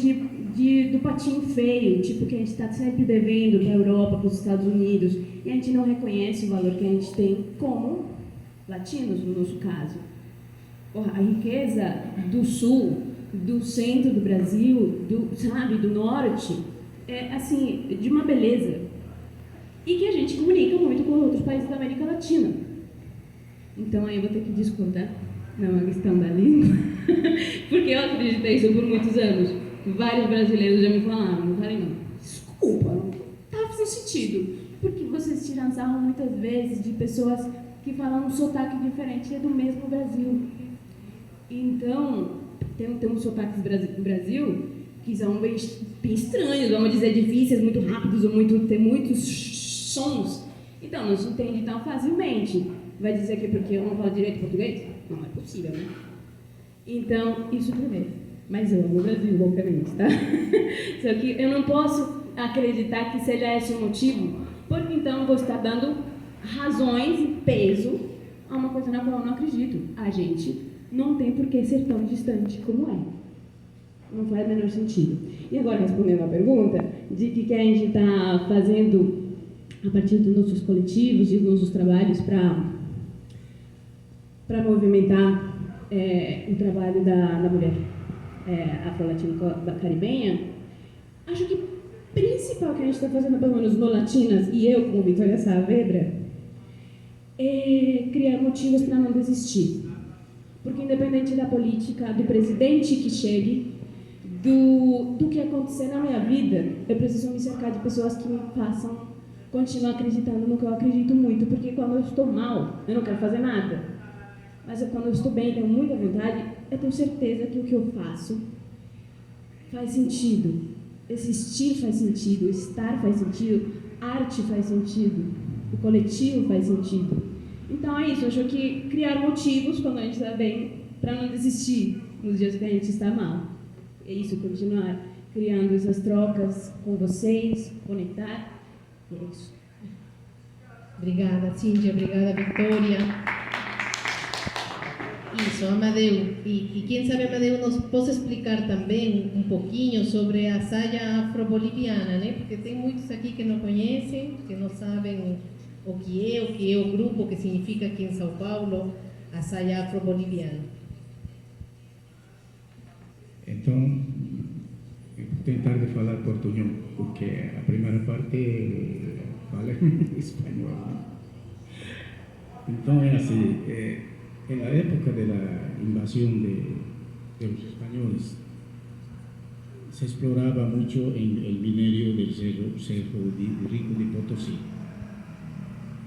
do patinho feio, tipo que a gente está sempre devendo para a Europa, para os Estados Unidos, e a gente não reconhece o valor que a gente tem como latinos, no nosso caso. A riqueza do sul, do centro do Brasil, do norte, é assim, de uma beleza. E que a gente comunica muito com outros países da América Latina. Então aí eu vou ter que discordar, não é uma questão da língua, porque eu acreditei isso por muitos anos. Vários brasileiros já me falaram, eu falei, não, desculpa, não estava fazendo sentido. Porque vocês tiram sarro muitas vezes de pessoas que falam um sotaque diferente do mesmo Brasil. Então, tem uns sotaques do Brasil que são bem estranhos, vamos dizer, difíceis, muito rápidos, ou tem muitos sons. Então, não se entende tão facilmente. Vai dizer que é porque eu não falo direito português? Não é possível, né? Então, isso primeiro. Mas eu amo o Brasil, loucamente, tá? Só que eu não posso acreditar que seja esse o motivo, porque então eu vou estar dando razões e peso a uma coisa na qual eu não acredito. A gente não tem por que ser tão distante como é. Não faz o menor sentido. E agora, respondendo a pergunta de que a gente está fazendo a partir dos nossos coletivos e dos nossos trabalhos para movimentar o trabalho da mulher afro-latino-caribenha, acho que o principal que a gente está fazendo, pelo menos no Latinas, e eu como Vitória Saavedra, é criar motivos para não desistir. Porque independente da política, do presidente que chegue, do que acontecer na minha vida, eu preciso me cercar de pessoas que me façam continuar acreditando no que eu acredito muito, porque quando eu estou mal, eu não quero fazer nada. Mas quando eu estou bem, tenho muita vontade, eu tenho certeza que o que eu faço faz sentido. Existir faz sentido, estar faz sentido, arte faz sentido, o coletivo faz sentido. Então é isso, eu acho que criar motivos quando a gente está bem, para não desistir nos dias que a gente está mal. É isso, continuar criando essas trocas com vocês, conectar, e é isso. Obrigada, Cíntia, obrigada, Vitória. Isso, Amadeu. E quem sabe, Amadeu, nos possa explicar também um pouquinho sobre a saia afro-boliviana, né? Porque tem muitos aqui que não conhecem, que não sabem o que é o grupo, o que significa aqui em São Paulo, a saia afro-boliviana. Então, eu vou tentar de falar portunhol, porque a primeira parte fala em espanhol. Né? Então, é assim, en la época de la invasión de los españoles, se exploraba mucho en el minerio del cerro Rico de Potosí.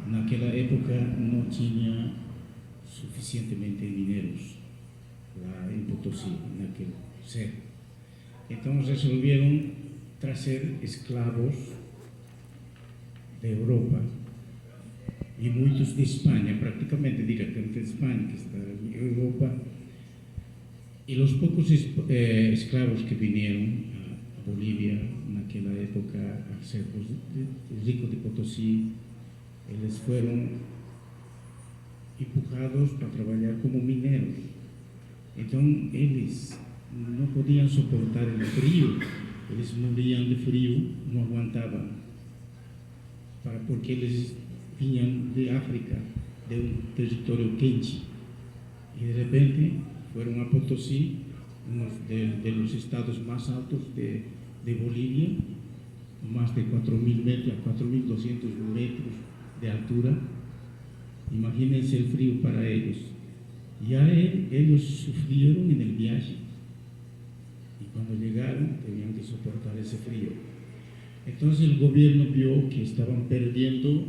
En aquella época no tenía suficientemente mineros lá en Potosí, en aquel cerro. Entonces resolvieron traer esclavos de Europa e muitos de Espanha, praticamente diretamente de Espanha, que está em Europa, e os poucos escravos que vieram a Bolívia naquela época, a Cerro Rico de Potosí, eles foram empurrados para trabalhar como mineiros. Então eles não podiam suportar o frio, eles morriam de frio, não aguentavam, porque eles vinham de África, de un territorio quenche. Y de repente fueron a Potosí, uno de los estados más altos de Bolivia, más de 4.000 metros, 4.200 metros de altura. Imagínense el frío para ellos. Ya ellos sufrieron en el viaje. Y cuando llegaron tenían que soportar ese frío. Entonces el gobierno vio que estaban perdiendo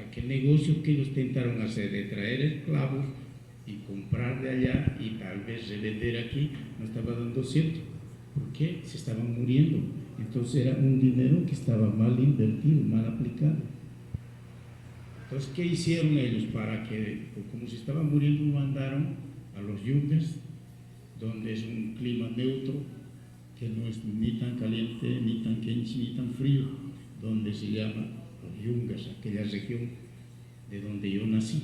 aquel negocio que ellos intentaron hacer, de traer esclavos y comprar de allá y tal vez revender aquí, no estaba dando cierto, porque se estaban muriendo. Entonces era un dinero que estaba mal invertido, mal aplicado. Entonces, ¿qué hicieron ellos? Para que, como se estaban muriendo, mandaron a los yungas, donde es un clima neutro, que no es ni tan caliente, ni tan quente, ni tan frío, donde se llama los yungas, aquella región de donde yo nací.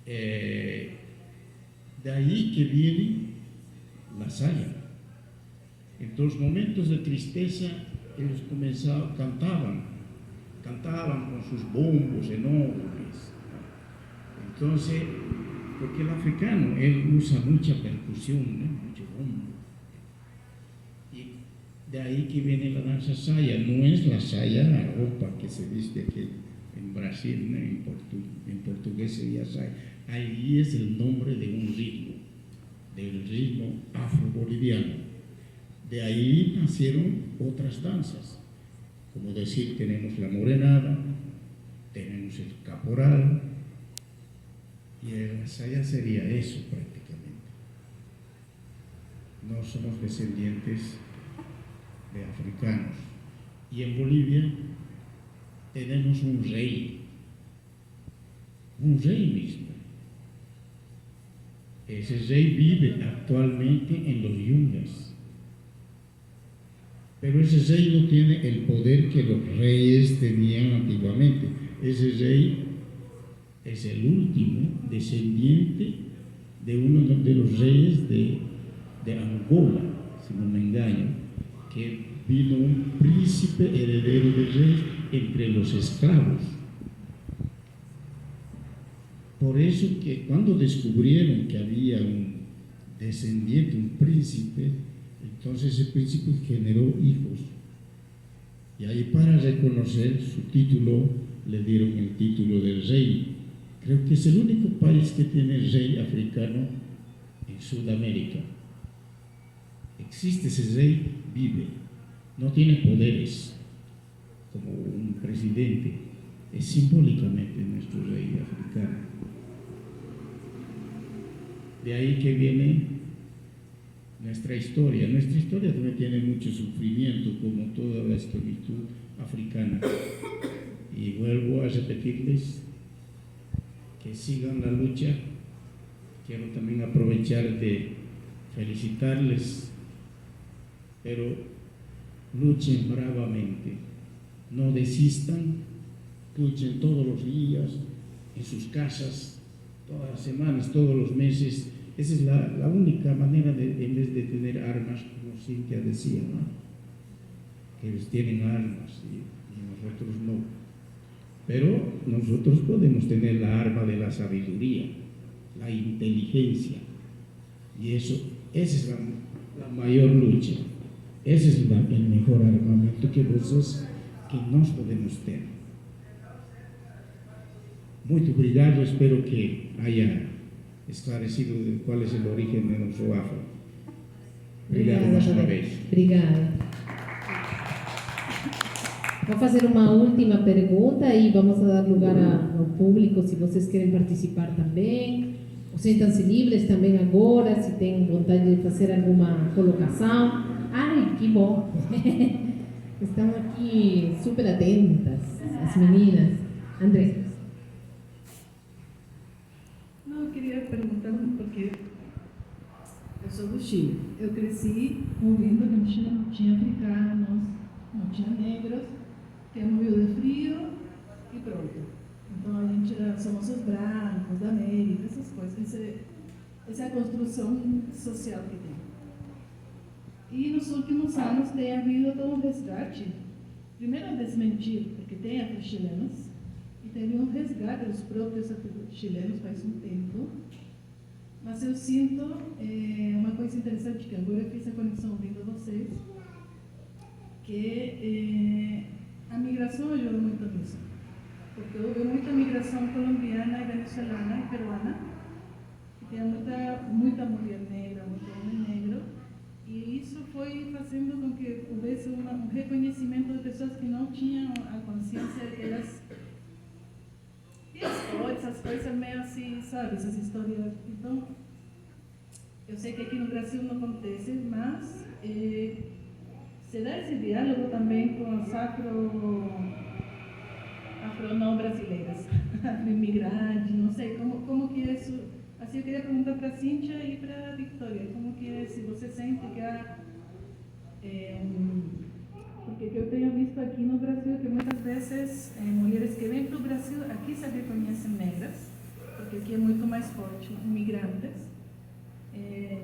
De ahí que viene la saya. En los momentos de tristeza, ellos cantaban con sus bombos enormes. Entonces, porque el africano, él usa mucha percusión, ¿no? Mucho bombo. Y de ahí que viene la danza saya. No es la saya, la ropa que se viste aquí en Brasil, ¿no? En portugués sería saya. Ahí es el nombre de un ritmo, del ritmo afro-boliviano. De ahí nacieron otras danzas, como decir, tenemos la morenada, tenemos el caporal, y la saya sería eso prácticamente. No somos descendientes de africanos. Y en Bolivia tenemos un rey mismo. Ese rey vive actualmente en los yungas. Pero ese rey no tiene el poder que los reyes tenían antiguamente. Ese rey es el último descendiente de uno de los reyes de Angola, si no me engaño, que vino un príncipe heredero de rey entre los esclavos. Por eso que cuando descubrieron que había un descendiente, un príncipe, entonces ese príncipe generó hijos. Y ahí, para reconocer su título, le dieron el título de rey. Creo que es el único país que tiene rey africano en Sudamérica. Existe ese rey, vive. No tiene poderes como un presidente. Es simbólicamente nuestro rey africano. De ahí que viene nuestra historia. Nuestra historia también tiene mucho sufrimiento, como toda la esclavitud africana. Y vuelvo a repetirles que sigan la lucha. Quiero también aprovechar de felicitarles, pero luchen bravamente, no desistan, luchen todos los días, en sus casas, todas las semanas, todos los meses. Esa es la única manera en vez de tener armas, como Cintia decía, ¿no? Que ellos tienen armas y nosotros no. Pero nosotros podemos tener la arma de la sabiduría, la inteligencia. Y esa es la mayor lucha. Ese es el mejor armamento que nós podemos ter. Muito obrigado, espero que haya esclarecido cuál es el origen de nuestro afro. Obrigado mais uma vez. Obrigada. Vou fazer uma última pergunta e vamos dar lugar ao público, se vocês querem participar também. Sintam-se livres também agora, se têm vontade de fazer alguma colocação. Ai, que bom! Estão aqui super atentas, as meninas. André. Não, eu queria perguntar, porque eu sou do Chile. Eu cresci ouvindo que no Chile não tinha africanos, não tinha negros, que morreu de frio e pronto. Então a gente somos os brancos da América, essas coisas. Essa é a construção social que tem. E nos últimos anos tem havido todo um resgate. Primeiro, desmentir, porque tem afro-chilenos, e teve um resgate dos próprios chilenos faz um tempo. Mas eu sinto uma coisa interessante, que agora eu fiz a conexão ouvindo vocês, que a migração ajudou muito nisso. Porque houve muita migração colombiana e venezuelana e peruana, que tinha muita mulher negra, muito homem negro, e isso foi fazendo com que houvesse um reconhecimento de pessoas que não tinham a consciência de que elas essas coisas meio assim, sabe, essas histórias. Então, eu sei que aqui no Brasil não acontece, mas se dá esse diálogo também com as afro-não brasileiras, afro-imigrantes, não sei, como que é isso. Assim, eu queria perguntar para a Cíntia e para a Victoria, como que é, se você sente que há... porque eu tenho visto aqui no Brasil que muitas vezes mulheres que vêm para o Brasil aqui se reconhecem negras, porque aqui é muito mais forte, imigrantes. E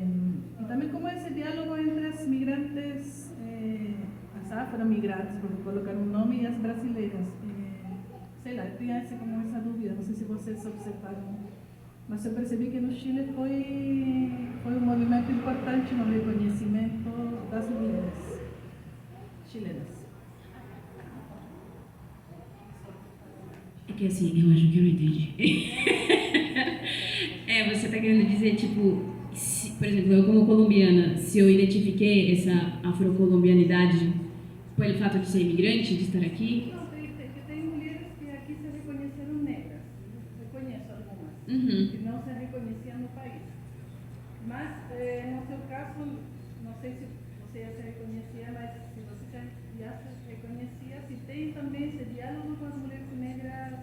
também como é esse diálogo entre as migrantes, as afro-migrantes, por colocar um nome, e as brasileiras. Sei lá, tinha essa dúvida, não sei se vocês observaram, mas eu percebi que no Chile foi um movimento importante no reconhecimento das mulheres chilenas. É que assim, eu acho que eu não entendi. Você está querendo dizer, tipo, por exemplo, eu como colombiana, se eu identifiquei essa afrocolombianidade pelo fato de ser imigrante, de estar aqui? Não, tem mulheres que aqui se reconheceram negras, reconheço algumas, que não se reconheciam no país. Mas, no seu caso, não sei se você já se reconhecia, mas se você já se reconhecia, se tem também esse diálogo com as mulheres negras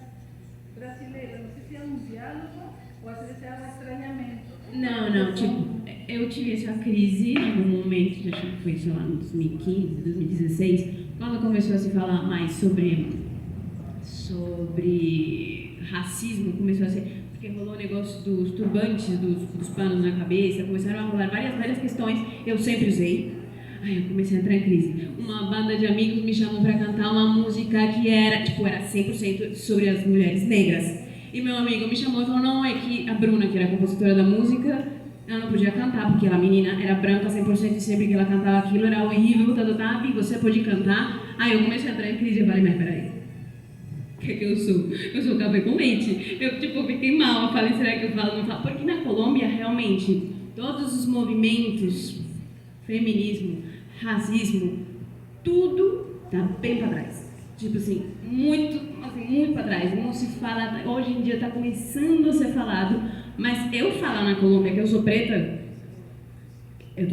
brasileiras. Não sei se é um diálogo ou às vezes é um estranhamento. Não, tipo, eu tive essa crise em algum momento, acho que foi, sei lá, em 2015, 2016, quando começou a se falar mais sobre racismo, começou a ser, porque rolou o negócio dos turbantes, dos panos na cabeça, começaram a rolar várias questões, eu sempre usei. Aí eu comecei a entrar em crise. Uma banda de amigos me chamou para cantar uma música que era 100% sobre as mulheres negras. E meu amigo me chamou e falou, não, é que a Bruna, que era a compositora da música, ela não podia cantar, porque a menina era branca 100% e sempre que ela cantava aquilo era horrível, e você pode cantar. Aí eu comecei a entrar em crise e falei, mas peraí, o que é que eu sou? Eu sou café com leite. Eu fiquei mal, eu falei, será que eu falo, não falo? Porque na Colômbia, realmente, todos os movimentos, feminismo, racismo, tudo tá bem para trás. Tipo assim, muito para trás. Não se fala, hoje em dia tá começando a ser falado, mas eu falar na Colômbia que eu sou preta, eu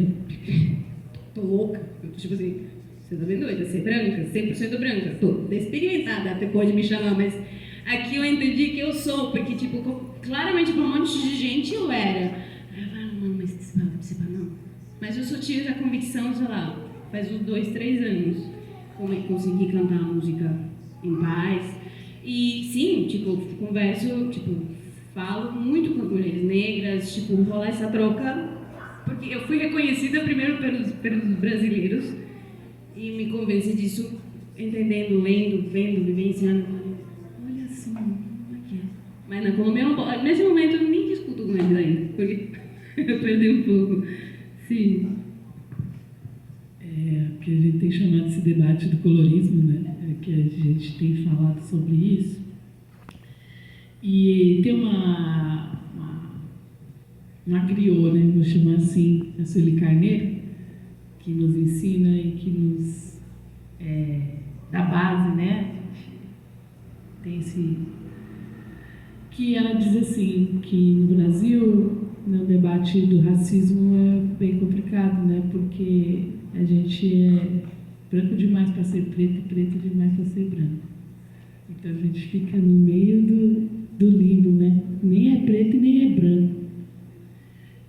tô louca. Tipo assim, você tá bem doida? Ser branca, 100% branca. Tô experimentada, até pode me chamar, mas aqui eu entendi que eu sou, porque tipo, claramente para um monte de gente eu era. Aí eu falava, não, mas você fala, não. Mas eu só tive essa convicção, sei lá, faz uns 2, 3 anos, como consegui cantar a música em paz. E sim, tipo, converso, tipo, falo muito com as mulheres negras, tipo, rolar essa troca, porque eu fui reconhecida primeiro pelos brasileiros e me convenci disso, entendendo, lendo, vendo, vivenciando. Olha só, como é que é? Mas na Colômbia, eu não, nesse momento, eu nem discuto com eles ainda, porque eu perdi um pouco. Sim. Que a gente tem chamado esse debate do colorismo, né? Que a gente tem falado sobre isso. E tem uma griot, né? Vou chamar assim, a Sueli Carneiro, que nos ensina e que nos dá base, né? Tem esse... Que ela diz assim, que no Brasil, no debate do racismo é bem complicado, né? Porque a gente é branco demais para ser preto e preto demais para ser branco. Então a gente fica no meio do limbo, né? Nem é preto e nem é branco.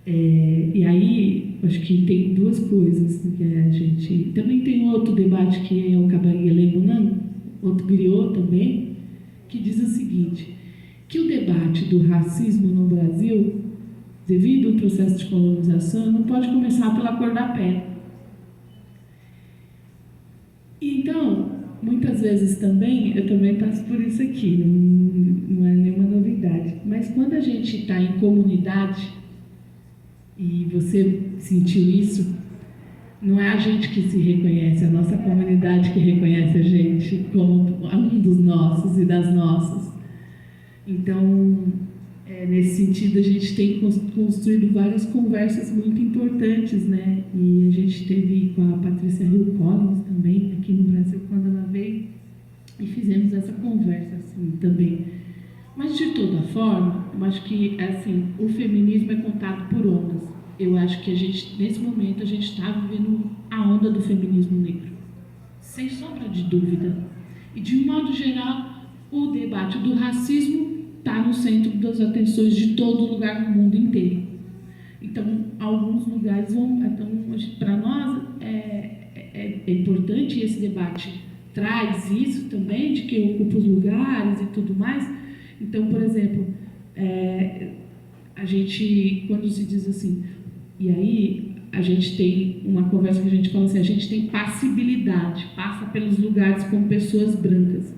E aí, acho que tem duas coisas que a gente... Também tem outro debate que é o Cabaré Lemonan, outro griot também, que diz o seguinte, que o debate do racismo no Brasil, devido ao processo de colonização, não pode começar pela cor da pele. Então, muitas vezes também, eu também passo por isso aqui, Mas quando a gente está em comunidade, e você sentiu isso, não é a gente que se reconhece, é a nossa comunidade que reconhece a gente como um dos nossos e das nossas. Então, nesse sentido, a gente tem construído várias conversas muito importantes, né? E a gente teve com a Patrícia Hill Collins também, aqui no Brasil, quando ela veio, e fizemos essa conversa assim também. Mas, de toda forma, eu acho que assim, o feminismo é contado por ondas. Eu acho que a gente, nesse momento, a gente está vivendo a onda do feminismo negro, sem sombra de dúvida. E, de um modo geral, o debate do racismo está no centro das atenções de todo lugar no mundo inteiro. Então, alguns lugares vão... Então, para nós, é importante esse debate. Traz isso também, de que ocupa os lugares e tudo mais. Então, por exemplo, a gente, quando se diz assim... E aí, a gente tem uma conversa que a gente fala assim, a gente tem passibilidade, passa pelos lugares com pessoas brancas.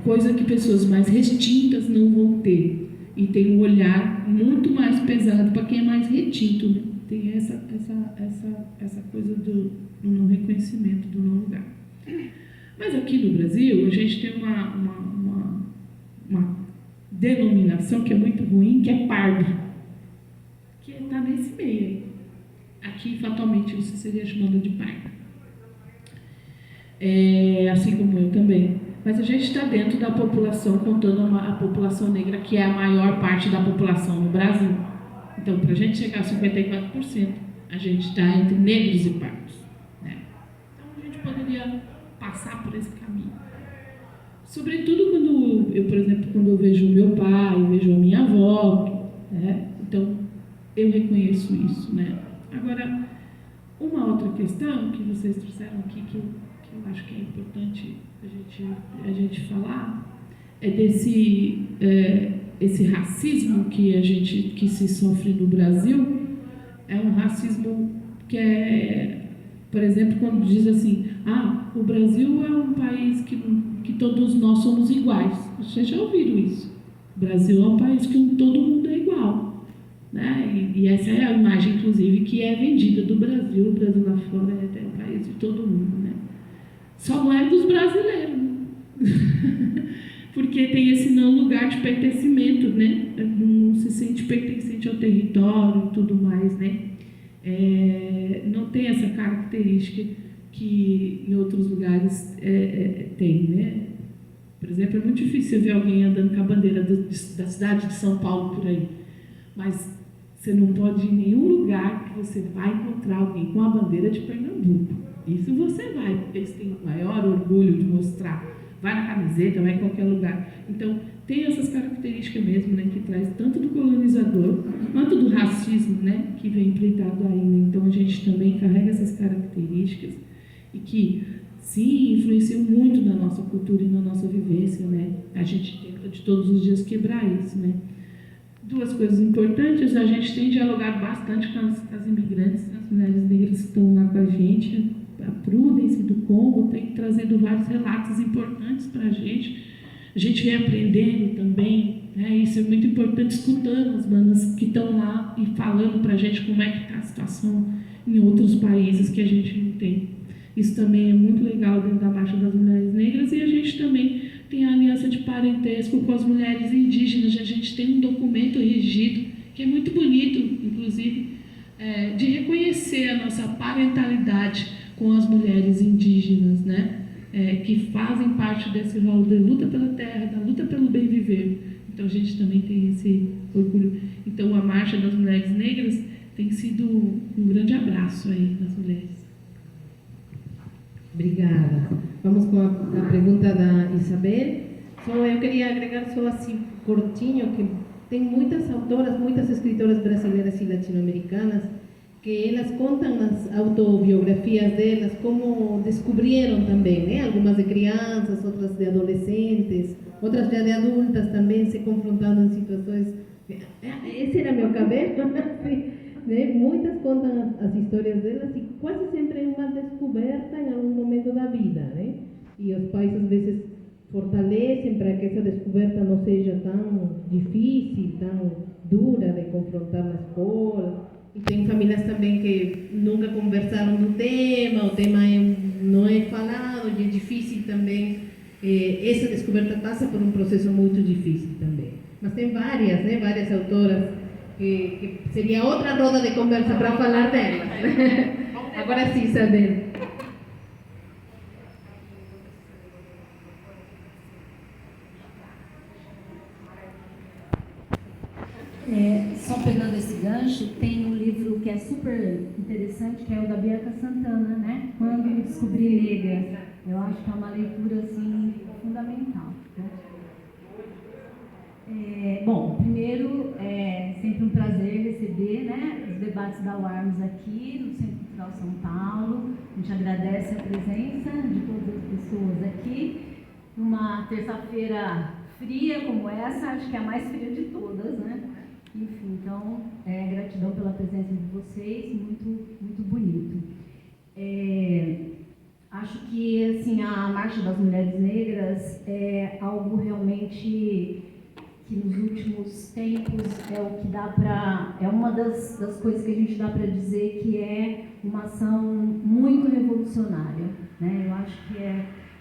Coisa que pessoas mais retintas não vão ter. E tem um olhar muito mais pesado para quem é mais retinto, né? Tem essa coisa do não reconhecimento do não lugar. Mas aqui no Brasil, a gente tem uma denominação que é muito ruim, que é pardo, que está nesse meio aí. Aqui, fatalmente, você seria chamada de pardo. Assim como eu também. Mas a gente está dentro da população, contando a população negra, que é a maior parte da população no Brasil. Então, para a gente chegar a 54%, a gente está entre negros e pardos, né? Então, a gente poderia passar por esse caminho. Sobretudo quando eu, por exemplo, quando eu vejo o meu pai, eu vejo a minha avó, né? Então, eu reconheço isso, né? Agora, uma outra questão que vocês trouxeram aqui, que eu acho que é importante a gente falar, é desse esse racismo que se sofre no Brasil. É um racismo que por exemplo, quando diz assim, o Brasil é um país que todos nós somos iguais. Vocês já ouviram isso? O Brasil é um país que todo mundo é igual, né? E essa é a imagem, inclusive, que é vendida do Brasil. O Brasil lá fora é um país de todo mundo, né? Só não é dos brasileiros, né? Porque tem esse não lugar de pertencimento, né? Não se sente pertencente ao território e tudo mais, né? Não tem essa característica que em outros lugares tem, né? Por exemplo, é muito difícil ver alguém andando com a bandeira da cidade de São Paulo por aí, mas você não pode ir em nenhum lugar que você vai encontrar alguém com a bandeira de Pernambuco. Isso você vai, porque eles têm o maior orgulho de mostrar. Vai na camiseta, vai em qualquer lugar. Então, tem essas características mesmo, né, que traz tanto do colonizador quanto do racismo, né, que vem empreitado aí, né? Então, a gente também carrega essas características e que, sim, influenciam muito na nossa cultura e na nossa vivência, né? A gente tenta de todos os dias quebrar isso, né? Duas coisas importantes: a gente tem dialogado bastante com as imigrantes, as mulheres negras que estão lá com a gente. A Prudence do Congo tem trazido vários relatos importantes para a gente. A gente vem aprendendo também, né? Isso é muito importante, escutando as bandas que estão lá e falando para a gente como é que está a situação em outros países que a gente não tem. Isso também é muito legal dentro da Marcha das Mulheres Negras. E a gente também tem a aliança de parentesco com as mulheres indígenas. A gente tem um documento regido, que é muito bonito, inclusive, de reconhecer a nossa parentalidade com as mulheres indígenas, né? Que fazem parte desse rol da luta pela terra, da luta pelo bem viver. Então, a gente também tem esse orgulho. Então, a Marcha das Mulheres Negras tem sido um grande abraço aí das mulheres. Obrigada. Vamos com a pergunta da Isabel. Eu queria agregar só assim, curtinho, que tem muitas autoras, muitas escritoras brasileiras e latino-americanas que elas contam nas autobiografias delas como descobriram também, né? Algumas de crianças, outras de adolescentes, outras já de adultas também se confrontando em situações. Esse era meu cabelo, assim, né? Muitas contam as histórias delas e quase sempre é uma descoberta em algum momento da vida, né? E os pais às vezes fortalecem para que essa descoberta não seja tão Roberta passa por um processo muito difícil também. Mas tem várias, né, várias autoras que seria outra roda de conversa para falar delas. Agora sim, Isabel. Só pegando esse gancho, tem um livro que é super interessante, que é o da Bianca Santana, né? Quando me descobri negra. Eu acho que é uma leitura, assim, fundamental, né? Bom, primeiro, é sempre um prazer receber, né, os debates da UARMS aqui no Centro Cultural São Paulo. A gente agradece a presença de todas as pessoas aqui. Numa terça-feira fria como essa, acho que é a mais fria de todas, né? Enfim, então, gratidão pela presença de vocês, muito, muito bonito. Acho que, assim, a Marcha das Mulheres Negras é algo realmente que nos últimos tempos é o que dá para... É uma das coisas que a gente dá para dizer que é uma ação muito revolucionária, né? Eu acho que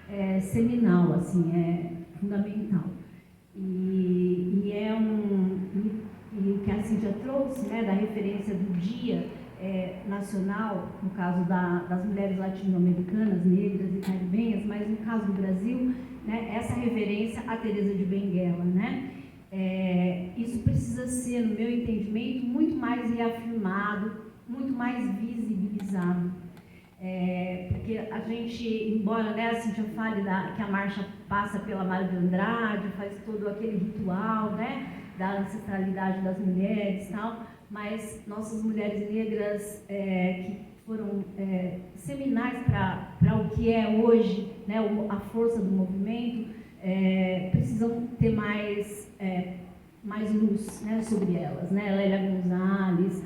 é seminal, assim, é fundamental. E o que a Cíntia trouxe, né, da referência do Dia Nacional, no caso das mulheres latino-americanas, negras e caribenhas, mas no caso do Brasil, né, essa reverência à Teresa de Benguela, né? Isso precisa ser, no meu entendimento, muito mais reafirmado, muito mais visibilizado. Porque a gente, embora, né, a Cíntia fale que a marcha passa pela Mário de Andrade, faz todo aquele ritual, né, da ancestralidade das mulheres e tal, mas nossas mulheres negras que foram seminais para o que é hoje, né, a força do movimento, precisam ter mais luz, né, sobre elas, né? Lélia Gonzalez,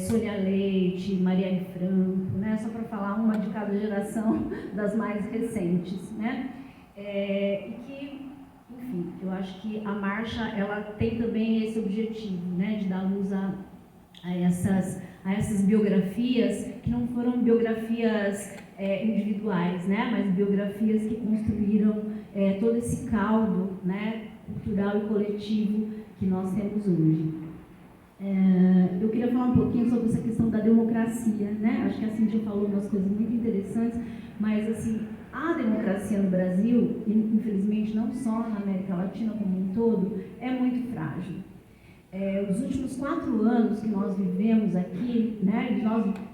Sônia Leite, Marielle Franco, né? Só para falar uma de cada geração das mais recentes, né? E que, enfim, eu acho que a marcha ela tem também esse objetivo, né, de dar luz a essas biografias que não foram biografias individuais, né, mas biografias que construíram todo esse caldo, né, cultural e coletivo que nós temos hoje. Eu queria falar um pouquinho sobre essa questão da democracia, né? Acho que a Cíntia falou umas coisas muito interessantes, mas assim, a democracia no Brasil, infelizmente não só na América Latina como um todo, é muito frágil. Os últimos 4 anos que nós vivemos aqui, né,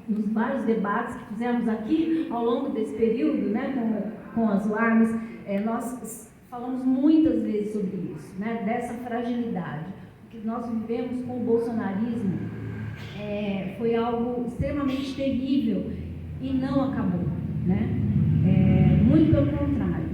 nos vários debates que fizemos aqui ao longo desse período, né, com as UARMS, nós falamos muitas vezes sobre isso, né, dessa fragilidade. O que nós vivemos com o bolsonarismo foi algo extremamente terrível e não acabou, né? Muito pelo contrário.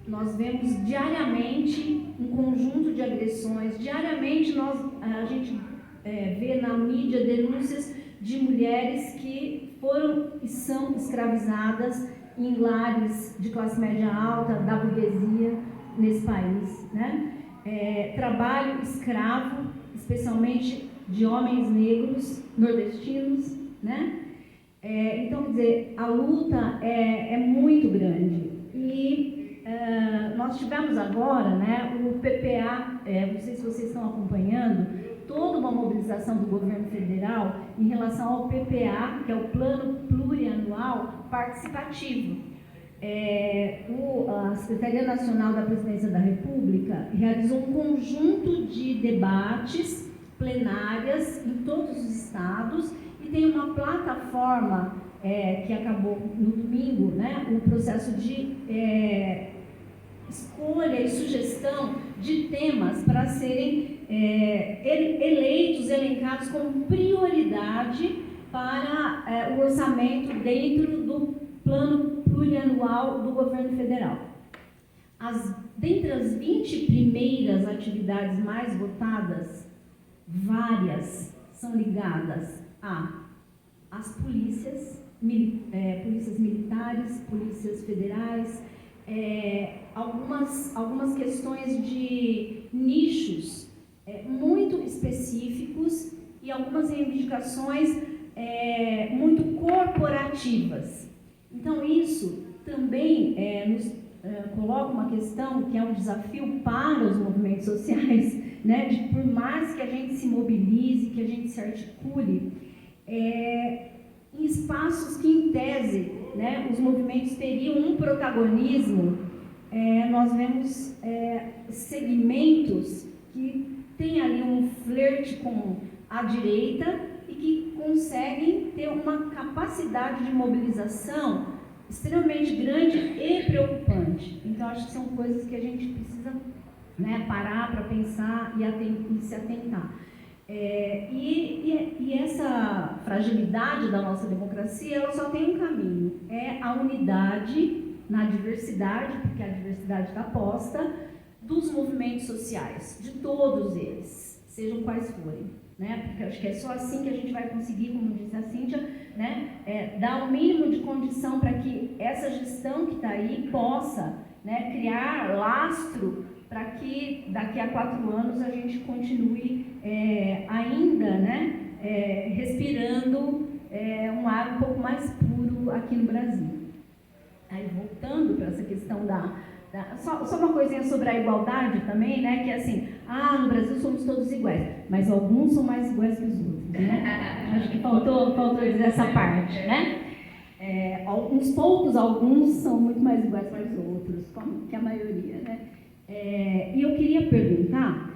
Nós vemos diariamente um conjunto de agressões, diariamente a gente vê na mídia denúncias de mulheres que foram e são escravizadas em lares de classe média alta, da burguesia nesse país, né? Trabalho escravo, especialmente de homens negros nordestinos, né? Então, quer dizer, a luta é muito grande. E nós tivemos agora, né, o PPA, não sei se vocês estão acompanhando, toda uma mobilização do governo federal em relação ao PPA, que é o Plano Plurianual Participativo. A Secretaria Nacional da Presidência da República realizou um conjunto de debates plenárias em todos os estados e tem uma plataforma que acabou no domingo, né, um processo de escolha e sugestão de temas para serem elencados como prioridade para o orçamento dentro do Plano Plurianual do Governo Federal. Dentre as 20 primeiras atividades mais votadas, várias são ligadas às polícias militares, polícias federais, algumas questões de nichos muito específicos e algumas reivindicações muito corporativas. Então, isso também coloca uma questão que é um desafio para os movimentos sociais, né, de por mais que a gente se mobilize, que a gente se articule, em espaços que, em tese, né, os movimentos teriam um protagonismo, nós vemos segmentos que têm ali um flerte com a direita e que conseguem ter uma capacidade de mobilização extremamente grande e preocupante. Então, acho que são coisas que a gente precisa, né, parar para pensar e se atentar. E essa fragilidade da nossa democracia, ela só tem um caminho, é a unidade na diversidade, porque a diversidade está posta, dos movimentos sociais, de todos eles, sejam quais forem, né? Porque acho que é só assim que a gente vai conseguir, como disse a Cíntia, né, dar o mínimo de condição para que essa gestão que está aí possa, né, criar lastro para que daqui a 4 anos a gente continue ainda, né, respirando um ar um pouco mais puro aqui no Brasil. Aí, voltando para essa questão só uma coisinha sobre a igualdade também, né, que é assim, no Brasil somos todos iguais, mas alguns são mais iguais que os outros, né? Acho que faltou dizer essa parte, né? Uns poucos, alguns são muito mais iguais que os outros, como que a maioria, né? E eu queria perguntar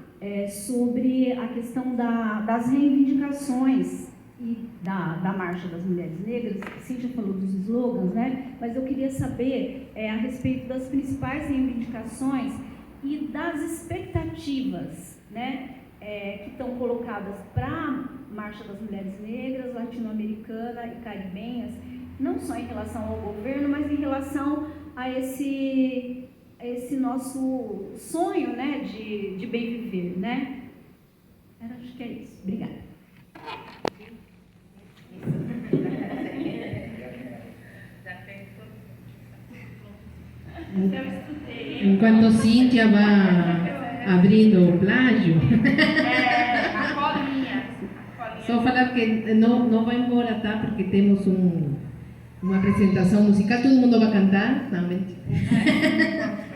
sobre a questão das reivindicações e da Marcha das Mulheres Negras. A Cíntia falou dos slogans, né? Mas eu queria saber a respeito das principais reivindicações e das expectativas, né, que estão colocadas para a Marcha das Mulheres Negras, latino-americana e caribenhas, não só em relação ao governo, mas em relação a esse nosso sonho, né, de bem viver, né? Acho que é isso. Obrigada. Enquanto Cíntia vai abrindo o plágio, A colinha. só falar que não vai embora, tá? Porque temos uma apresentação musical, todo mundo vai cantar, não, mentira.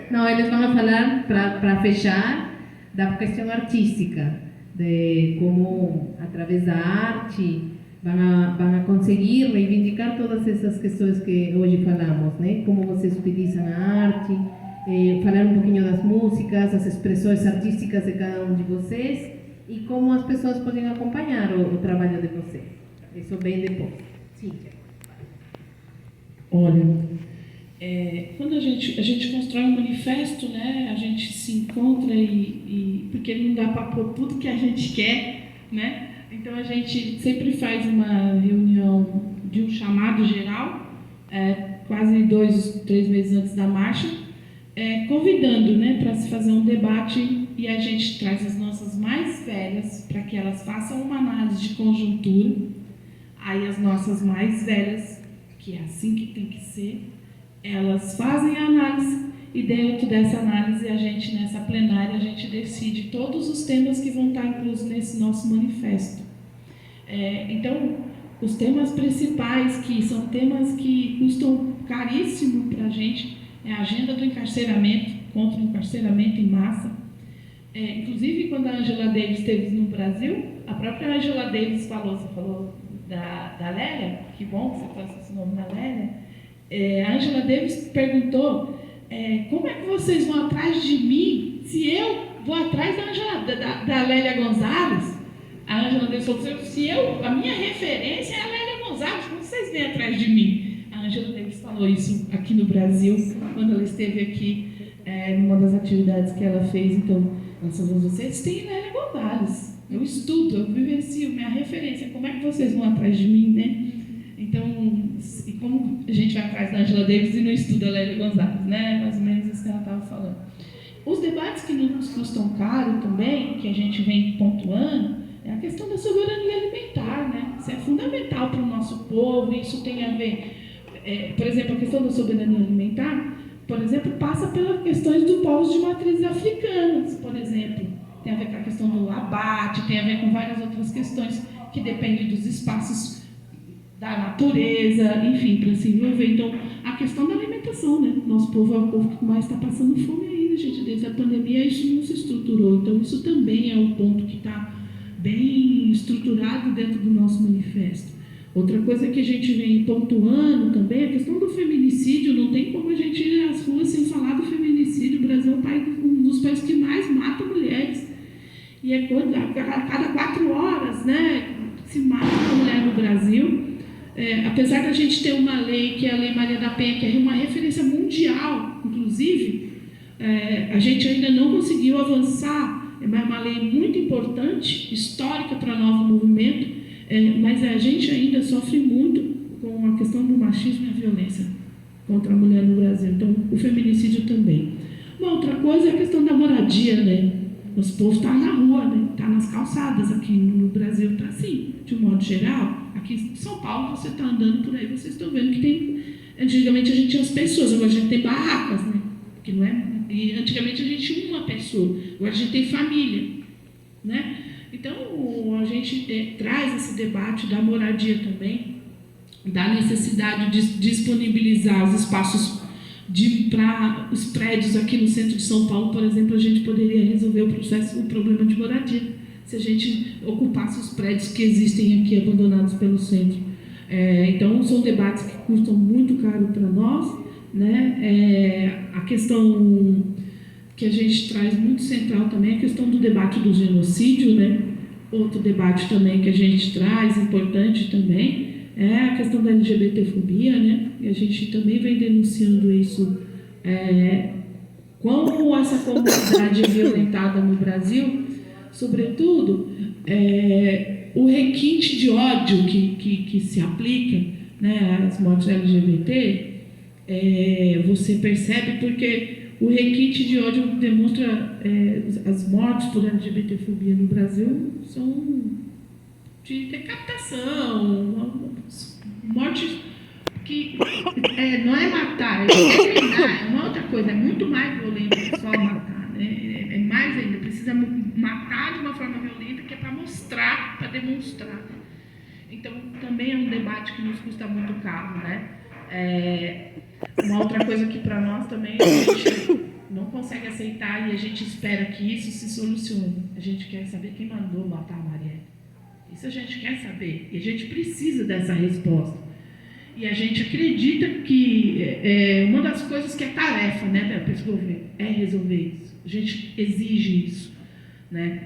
Não, eles vão falar, para fechar, da questão artística, de como, através da arte, vão a conseguir reivindicar todas essas questões que hoje falamos, né? Como vocês utilizam a arte, falar um pouquinho das músicas, as expressões artísticas de cada um de vocês e como as pessoas podem acompanhar o trabalho de vocês. Isso bem depois. Cíntia. Olha, quando a gente constrói um manifesto, né, a gente se encontra porque não dá para pôr tudo que a gente quer, né? Então a gente sempre faz uma reunião de um chamado geral, quase 2, 3 meses antes da marcha, convidando, né, para se fazer um debate, e a gente traz as nossas mais velhas para que elas façam uma análise de conjuntura. Aí as nossas mais velhas, que é assim que tem que ser, elas fazem a análise e dentro dessa análise a gente, nessa plenária, a gente decide todos os temas que vão estar inclusos nesse nosso manifesto. Então, os temas principais, que são temas que custam caríssimo para a gente, é a agenda do encarceramento, contra o encarceramento em massa. Inclusive, quando a Angela Davis esteve no Brasil, a própria Angela Davis você falou da Lélia, que bom que você trouxe esse nome da Lélia. A Angela Davis perguntou, como é que vocês vão atrás de mim se eu vou atrás da Lélia Gonzalez? A Angela Davis falou, a minha referência é a Lélia Gonzalez, como vocês vêm atrás de mim? A Angela Davis falou isso aqui no Brasil, quando ela esteve aqui, numa das atividades que ela fez. Então, ela falou, vocês têm Lélia Gonzalez, eu estudo, eu vivencio, minha referência, como é que vocês vão atrás de mim, né? Então, e como a gente vai atrás da Angela Davis e não estuda a Lélia Gonzalez, né? Mais ou menos isso que ela estava falando. Os debates que nos custam caro também, que a gente vem pontuando, é a questão da soberania alimentar, né? Isso é fundamental para o nosso povo, isso tem a ver, por exemplo, a questão da soberania alimentar, por exemplo, passa pelas questões dos povos de matrizes africanas, por exemplo. Tem a ver com a questão do abate, tem a ver com várias outras questões que dependem dos espaços da natureza, enfim, para se envolver. Então, a questão da alimentação, né? Nosso povo é o povo que mais está passando fome ainda, gente. Desde a pandemia isso não se estruturou. Então, isso também é um ponto que está bem estruturado dentro do nosso manifesto. Outra coisa que a gente vem pontuando também é a questão do feminicídio. Não tem como a gente ir às ruas sem falar do feminicídio. O Brasil é um dos países que mais mata mulheres. E a cada 4 horas, né, se mata uma mulher no Brasil. Apesar da gente ter uma lei, que é a Lei Maria da Penha, que é uma referência mundial, inclusive, a gente ainda não conseguiu avançar. É uma lei muito importante, histórica para o novo movimento, mas a gente ainda sofre muito com a questão do machismo e a violência contra a mulher no Brasil. Então, o feminicídio também. Uma outra coisa é a questão da moradia, né? Nosso povo está na rua, né? Está nas calçadas. Aqui no Brasil está assim, de um modo geral. Aqui em São Paulo, você está andando por aí, vocês estão vendo que tem... Antigamente a gente tinha as pessoas, agora a gente tem barracas, né? Que não é... E antigamente a gente tinha uma pessoa, agora a gente tem família, né? Então, a gente traz esse debate da moradia também, da necessidade de disponibilizar os espaços para os prédios aqui no centro de São Paulo, por exemplo. A gente poderia resolver o problema de moradia, se a gente ocupasse os prédios que existem aqui abandonados pelo centro. Então, são debates que custam muito caro para nós, né? A questão que a gente traz muito central também é a questão do debate do genocídio, né? Outro debate também que a gente traz, importante também, é a questão da LGBTfobia, né? E a gente também vem denunciando isso, como essa comunidade é violentada no Brasil, sobretudo o requinte de ódio que se aplica, né, às mortes LGBT, você percebe porque o requinte de ódio demonstra as mortes por LGBTfobia no Brasil são de decapitação, mortes que não é matar, é uma outra coisa, é muito mais violento que só matar, né? É mais ainda, precisa matar de uma forma violenta que é para mostrar, para demonstrar, né? Então também é um debate que nos custa muito caro, né? Uma outra coisa que para nós também a gente não consegue aceitar e a gente espera que isso se solucione. A gente quer saber quem mandou matar a Marielle. Isso a gente quer saber e a gente precisa dessa resposta. E a gente acredita que uma das coisas que é tarefa, né, desse governo é resolver isso. A gente exige isso, né?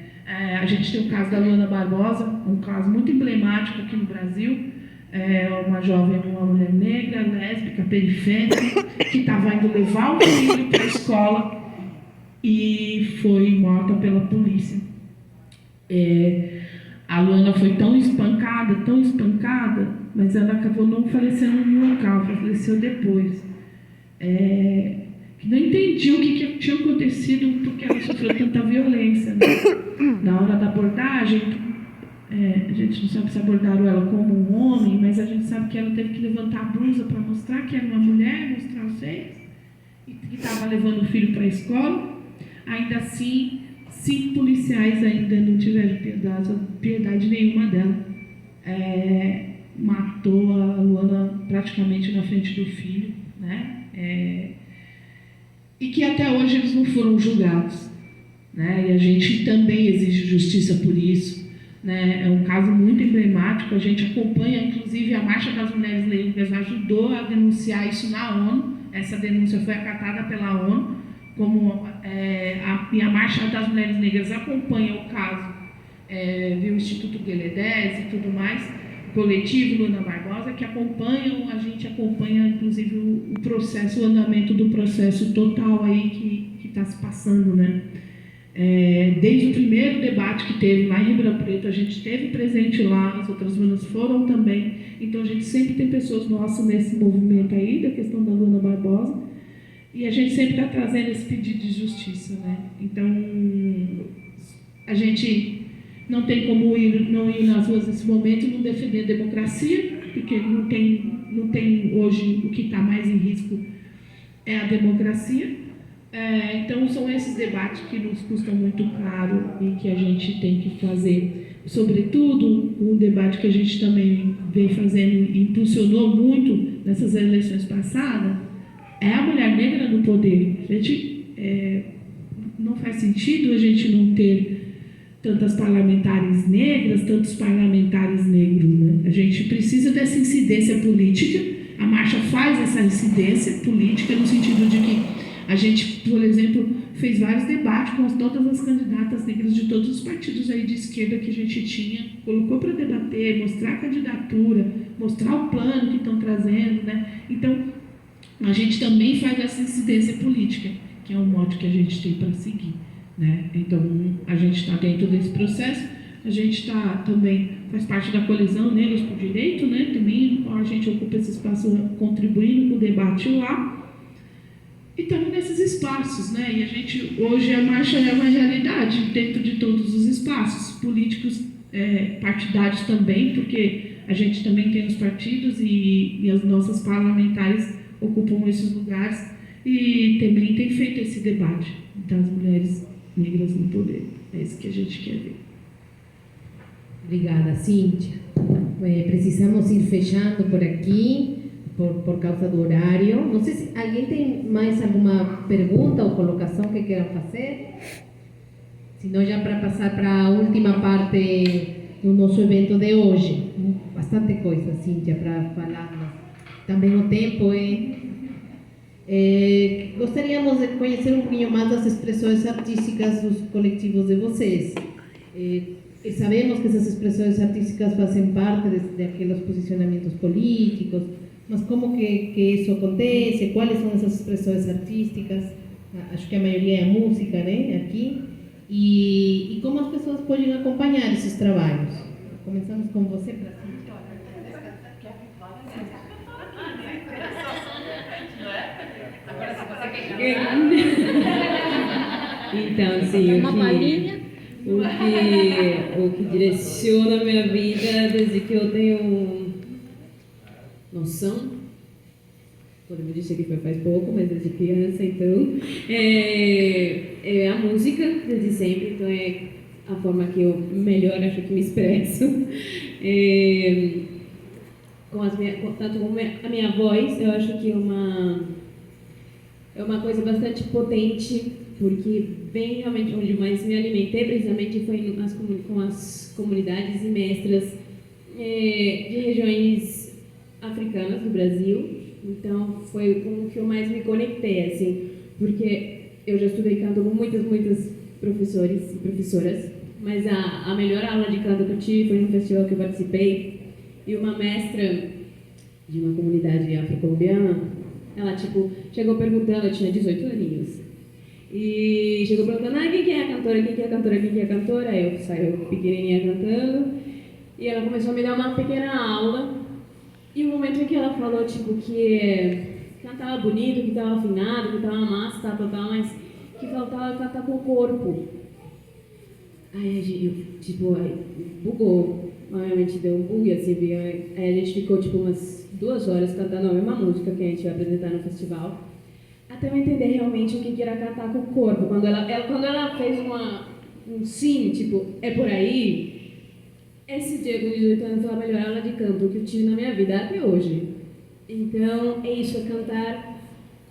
A gente tem o caso da Luana Barbosa, um caso muito emblemático aqui no Brasil. Uma jovem, uma mulher negra, lésbica, periférica, que estava indo levar o filho para a escola e foi morta pela polícia. A Luana foi tão espancada, mas ela acabou não falecendo no local, faleceu depois. Não entendi o que tinha acontecido, porque ela sofreu tanta violência, né? Na hora da abordagem, a gente não sabe se abordaram ela como um homem, mas a gente sabe que ela teve que levantar a blusa para mostrar que era uma mulher, mostrar os seios, e que estava levando o filho para a escola. Ainda assim, 5 policiais ainda não tiveram piedade nenhuma dela. Matou a Luana praticamente na frente do filho, né? E que até hoje eles não foram julgados, né? E a gente também exige justiça por isso, né? É um caso muito emblemático. A gente acompanha, inclusive, a Marcha das Mulheres Negras ajudou a denunciar isso na ONU. Essa denúncia foi acatada pela ONU, e a Marcha das Mulheres Negras acompanha o caso, viu o Instituto Gueledés e tudo mais, o coletivo Luana Barbosa, que acompanham, a gente acompanha, inclusive, o processo, o andamento do processo total aí que está se passando, né? Desde o primeiro debate que teve lá em Ribeirão Preto, a gente esteve presente lá, as outras manas foram também. Então, a gente sempre tem pessoas nossas nesse movimento aí, da questão da Luana Barbosa, e a gente sempre está trazendo esse pedido de justiça, né? Então, a gente não tem como não ir nas ruas nesse momento e não defender a democracia, porque não tem hoje o que está mais em risco é a democracia. Então, são esses debates que nos custam muito caro e que a gente tem que fazer. Sobretudo, um debate que a gente também vem fazendo e impulsionou muito nessas eleições passadas, é a mulher negra no poder. A gente, não faz sentido a gente não ter tantas parlamentares negras, tantos parlamentares negros, né? A gente precisa dessa incidência política. A marcha faz essa incidência política no sentido de que a gente, por exemplo, fez vários debates com todas as candidatas negras de todos os partidos aí de esquerda que a gente tinha, colocou para debater, mostrar a candidatura, mostrar o plano que estão trazendo, né? Então, a gente também faz essa incidência política, que é um mote que a gente tem para seguir, né? Então, a gente está dentro desse processo, a gente está também, faz parte da coalizão Negros por Direito, né? Também a gente ocupa esse espaço contribuindo com o debate lá, e estamos nesses espaços, né? E a gente, hoje a marcha é uma realidade dentro de todos os espaços, políticos, partidários também, porque a gente também tem os partidos e as nossas parlamentares ocupam esses lugares e também tem feito esse debate das mulheres negras no poder. É isso que a gente quer ver. Obrigada, Cíntia. Precisamos ir fechando por aqui, por causa do horário. Não sei se alguém tem mais alguma pergunta ou colocação que queiram fazer. Se não, já para passar para a última parte do nosso evento de hoje. Bastante coisa, Cíntia, para falar, mas também o tempo gostaríamos de conhecer um pouquinho mais das expressões artísticas dos coletivos de vocês. Sabemos que essas expressões artísticas fazem parte daqueles posicionamentos políticos, mas como que isso acontece? Quais são essas expressões artísticas? Acho que a maioria é música, né, aqui. E como as pessoas podem acompanhar esses trabalhos? Começamos com você, Cíntia. Então, sim, o que direciona a minha vida desde que eu tenho noção, podemos dizer que foi faz pouco, mas desde criança, então, é a música, desde sempre, então é a forma que eu melhor acho que me expresso. Tanto com a minha voz, eu acho que é uma coisa bastante potente, porque bem realmente onde mais me alimentei precisamente foi com as comunidades e mestras de regiões africanas do Brasil. Então foi com o que eu mais me conectei, assim, porque eu já estudei canto com muitos professores e professoras, mas a melhor aula de canto que eu tive foi num festival que eu participei, e uma mestra de uma comunidade afro-colombiana, ela chegou perguntando, eu tinha 18 aninhos, e chegou perguntando, quem que é a cantora, quem que é a cantora, quem que é a cantora? Aí eu saí pequenininha cantando, e ela começou a me dar uma pequena aula, e o momento em que ela falou, que cantava bonito, que estava afinado, que estava massa, mas que faltava cantar com o corpo. Aí bugou, obviamente deu um bug, assim, aí a gente ficou umas 2 horas cantando a mesma música que a gente ia apresentar no festival, até eu entender realmente o que era cantar com o corpo. Quando ela fez um sim, é por aí, esse dia com 18 anos foi a melhor aula de canto que eu tive na minha vida até hoje. Então, é isso, é cantar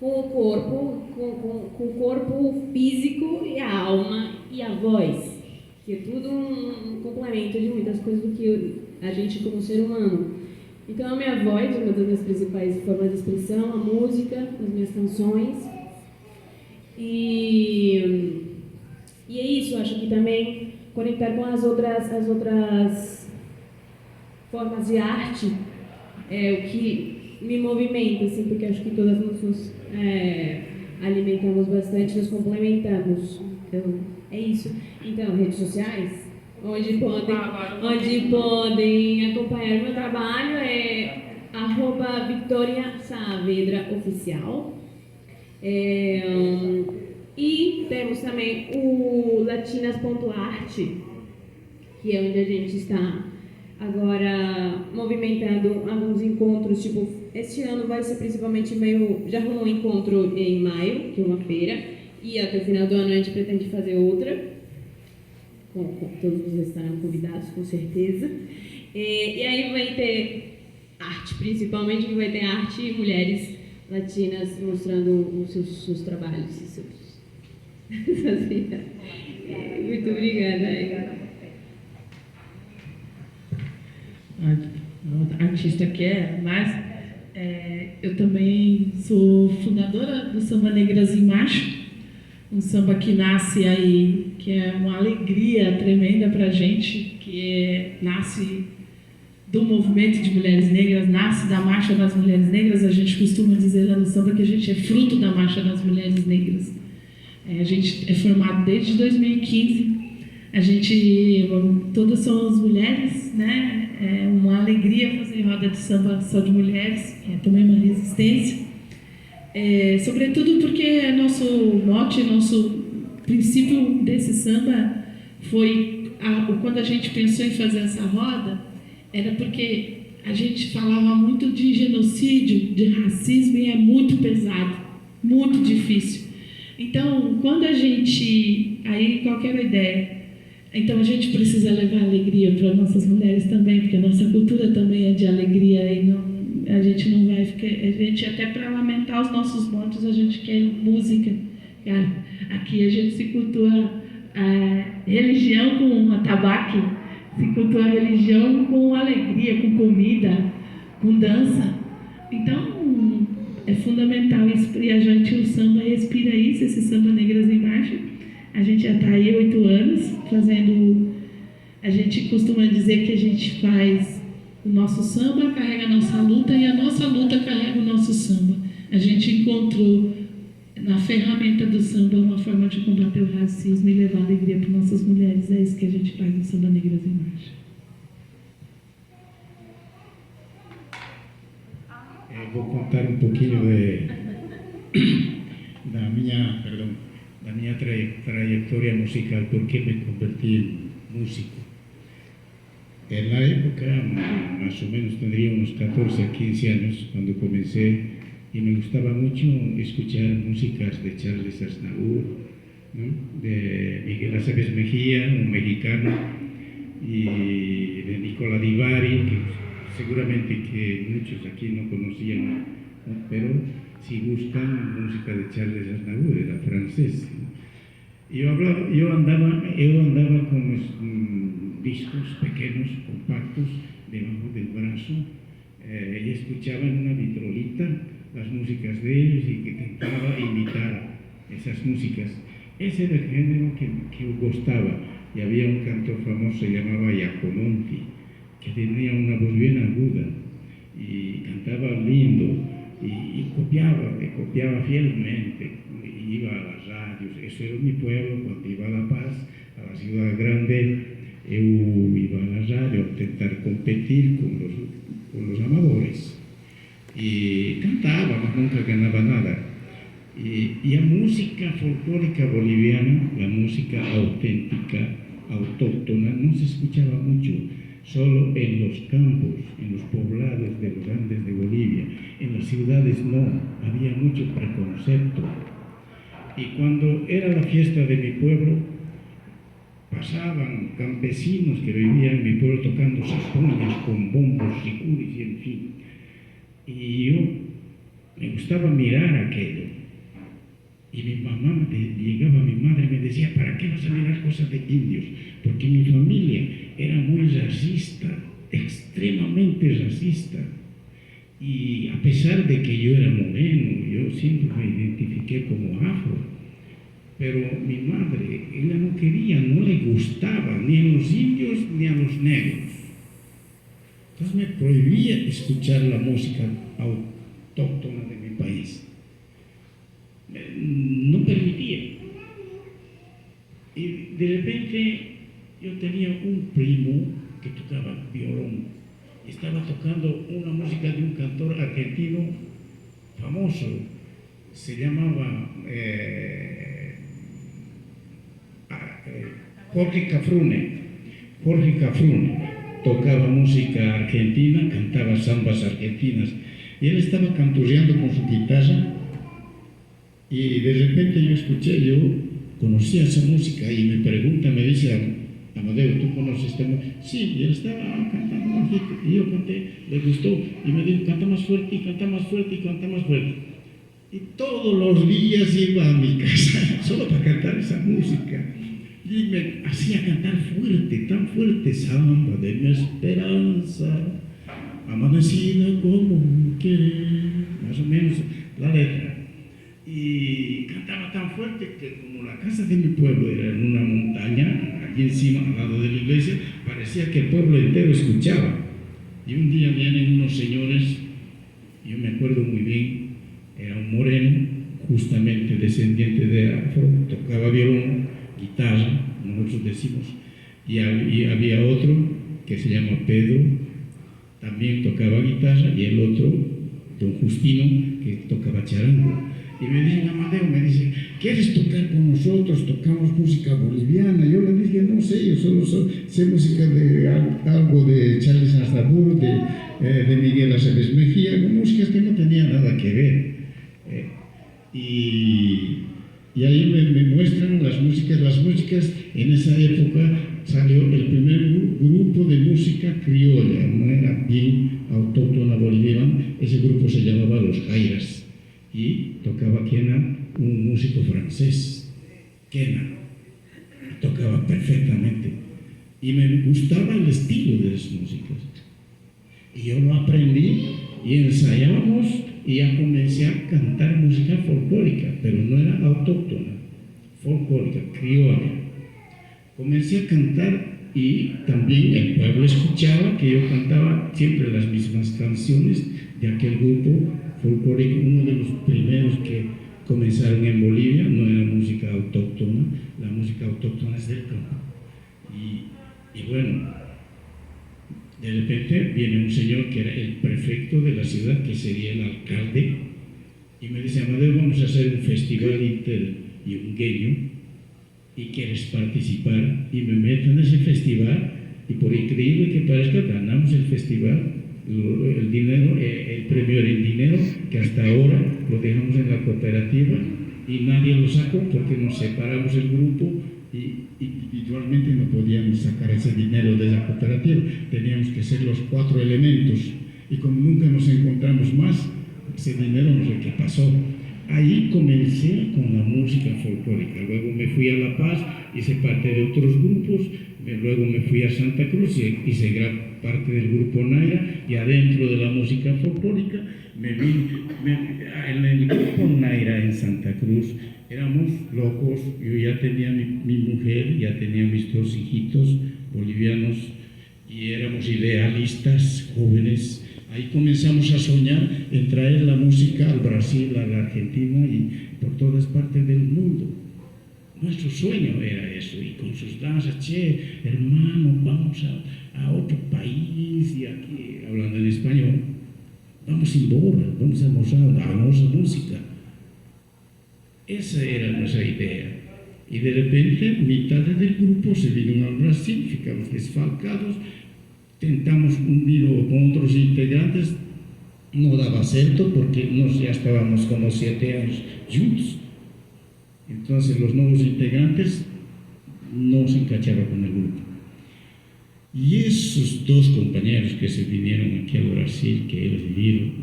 com o corpo, com o corpo físico e a alma e a voz, que é tudo um complemento de muitas coisas do que a gente como ser humano. Então, a minha voz, uma das minhas principais formas de expressão, a música, as minhas canções. E é isso, acho que também conectar com as outras formas de arte é o que me movimenta, assim, porque acho que todas nós nos alimentamos bastante, nos complementamos. Então, é isso. Então, redes sociais, onde podem acompanhar meu trabalho é @VictoriaSaavedraOficial. E temos também o latinas.art, que é onde a gente está agora movimentando alguns encontros, este ano vai ser principalmente já rolou um encontro em maio, que é uma feira, e até o final do ano a gente pretende fazer outra. Todos vocês estarão convidados, com certeza. E aí vai ter arte, principalmente que vai ter arte e mulheres latinas mostrando os seus trabalhos e seus... Muito obrigada. A artista quer, mas eu também sou fundadora do Samba Negras em Marcha, um samba que nasce aí, que é uma alegria tremenda para a gente, nasce do movimento de mulheres negras, nasce da Marcha das Mulheres Negras. A gente costuma dizer lá no samba que a gente é fruto da Marcha das Mulheres Negras. A gente é formado desde 2015. Todas somos mulheres, né? É uma alegria fazer roda de samba só de mulheres, é também uma resistência. Sobretudo porque nosso mote, nosso princípio desse samba foi, quando a gente pensou em fazer essa roda, era porque a gente falava muito de genocídio, de racismo, e é muito pesado, muito difícil. Então, quando a gente... Aí, qualquer ideia. Então, a gente precisa levar alegria para nossas mulheres também, porque a nossa cultura também é de alegria, e a gente não vai ficar... A gente, até para lamentar os nossos mortos, a gente quer música. Aqui a gente se cultua a religião com atabaque, se cultua a religião com alegria, com comida, com dança. Então, é fundamental isso. E o samba respira isso, esse Samba Negras em Marcha. A gente já está aí 8 anos fazendo... A gente costuma dizer que a gente faz o nosso samba, carrega a nossa luta, e a nossa luta carrega o nosso samba. A gente encontrou na ferramenta do samba uma forma de combater o racismo e levar alegria para nossas mulheres. É isso que a gente faz no Samba Negras em Marcha. Vou contar um pouquinho da minha trajetória musical, porque me converti em músico. Na época, más o menos tendría unos 14 a 15 años cuando comencé, y me gustaba mucho escuchar músicas de Charles Aznavour, ¿no? De Miguel Aceves Mejía, un mexicano, y de Nicola Di Bari, que seguramente que muchos aquí no conocían, ¿no? Pero si gustan música de Charles Aznavour, era francés, ¿no? Yo andaba con mis discos pequeños, compactos, debajo del brazo, y escuchaba en una vitrolita las músicas de ellos, y que intentaba imitar esas músicas. Ese era el género que gustaba, y había un cantor famoso, se llamaba Giacomonti, que tenía una voz bien aguda y cantaba lindo, y copiaba fielmente, y iba a las radios. Eso era mi pueblo. Cuando iba a La Paz, a la ciudad grande, yo iba a la radio a intentar competir con los amadores, y cantaba, mas nunca ganaba nada. Y a música folclórica boliviana, la música auténtica, autóctona, no se escuchaba mucho, solo en los campos, en los poblados de los Andes de Bolivia. En las ciudades no, había mucho preconcepto. Y cuando era la fiesta de mi pueblo, pasaban campesinos que vivían en mi pueblo tocando zampoñas con bombos, sicuris y en fin. Y yo me gustaba mirar aquello. Y llegaba mi madre y me decía, ¿para qué vas a mirar cosas de indios? Porque mi familia era muy racista, extremadamente racista. Y a pesar de que yo era moreno, yo siempre me identifiqué como afro, pero mi madre, ella no quería, no le gustaba ni a los indios ni a los negros. Entonces me prohibía escuchar la música autóctona de mi país. No permitía. Y de repente yo tenía un primo que tocaba violón. Estaba tocando una música de un cantor argentino famoso. Se llamaba Jorge Cafrune. Jorge Cafrune tocaba música argentina, cantaba zambas argentinas, y él estaba canturreando con su guitarra, Y de repente yo conocía esa música y me dice Amadeo, ¿tú conoces esta música? Sí, y él estaba cantando bajito, y yo canté, le gustó, y me dijo, canta más fuerte, y canta más fuerte, y canta más fuerte. Y todos los días iba a mi casa solo para cantar esa música. Y me hacía cantar fuerte, tan fuerte, samba de mi esperanza, amanecida como un querer, más o menos la letra. Y cantaba tan fuerte que como la casa de mi pueblo era en una montaña, allí encima, al lado de la iglesia, parecía que el pueblo entero escuchaba. Y un día vienen unos señores, yo me acuerdo muy bien, era un moreno, justamente descendiente de afro, tocaba violón, guitarra, nosotros decimos, y había otro que se llama Pedro, también tocaba guitarra, y el otro, don Justino, que tocaba charango. Y me dicen, Amadeo, me dice, ¿quieres tocar con nosotros? Tocamos música boliviana. Yo le dije, no sé, yo solo sé música de algo de Charles Aznavour, de Miguel Aceves Mejía, músicas que no tenían nada que ver. Y ahí me muestran las músicas. En esa época salió el primer grupo de música criolla, no era bien autóctona boliviana. Ese grupo se llamaba Los Jairas. Y tocaba Quena, un músico francés, Quena, tocaba perfectamente. Y me gustaba el estilo de las músicas. Y yo lo aprendí y ensayábamos y ya comencé a cantar música folclórica, pero no era autóctona, folclórica, criolla. Comencé a cantar y también el pueblo escuchaba que yo cantaba siempre las mismas canciones de aquel grupo folclórico, uno de los primeros que comenzaron en Bolivia. No era música autóctona, la música autóctona es del campo. Y bueno, de repente viene un señor que era el prefecto de la ciudad, que sería el alcalde, y me dice, Amadeo, vamos a hacer un festival interyungueño y quieres participar. Y me meto en ese festival y por increíble que parezca ganamos el festival. El dinero, el premio era en dinero, que hasta ahora lo dejamos en la cooperativa y nadie lo sacó porque nos separamos el grupo y individualmente no podíamos sacar ese dinero de la cooperativa. Teníamos que ser los 4 elementos y como nunca nos encontramos más, ese dinero no sé qué pasó. Ahí comencé con la música folclórica, luego me fui a La Paz, hice parte de otros grupos, luego me fui a Santa Cruz y hice gran parte del grupo Naira, y adentro de la música folclórica en el grupo Naira en Santa Cruz éramos locos. Yo ya tenía mi mujer, ya tenía mis 2 hijitos bolivianos y éramos idealistas, jóvenes. Ahí comenzamos a soñar en traer la música al Brasil, a la Argentina y por todas partes del mundo. Nuestro sueño era eso, y con sus danzas, che, hermano, vamos a otro país, y aquí, hablando en español, vamos embora, vamos a mostrar a nuestra música. Esa era nuestra idea. Y de repente, mitad del grupo se vino al Brasil, ficamos desfalcados, tentamos unirlo con otros integrantes, no daba acento porque ya estábamos como 7 años juntos. Entonces los nuevos integrantes no se encachaban con el grupo. Y esos 2 compañeros que se vinieron aquí a Brasil, que ellos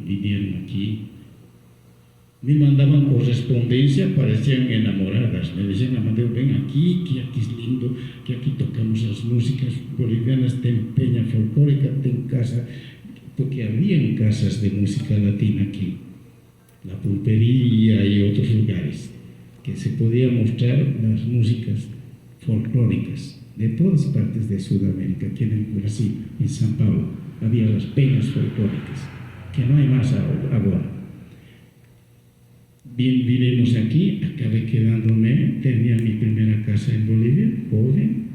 vinieron aquí, me mandaban correspondencia, parecían enamoradas. Me decían, Amadeo, ven aquí, que aquí es lindo, que aquí tocamos las músicas bolivianas, ten peña folclórica, ten casa, porque habían casas de música latina aquí, la Pulpería y otros lugares, que se podía mostrar las músicas folclóricas de todas partes de Sudamérica. Aquí en Brasil, en São Paulo, había las peñas folclóricas, que no hay más ahora. Bien, vivimos aquí, acabé quedándome, tenía mi primera casa en Bolivia, joven,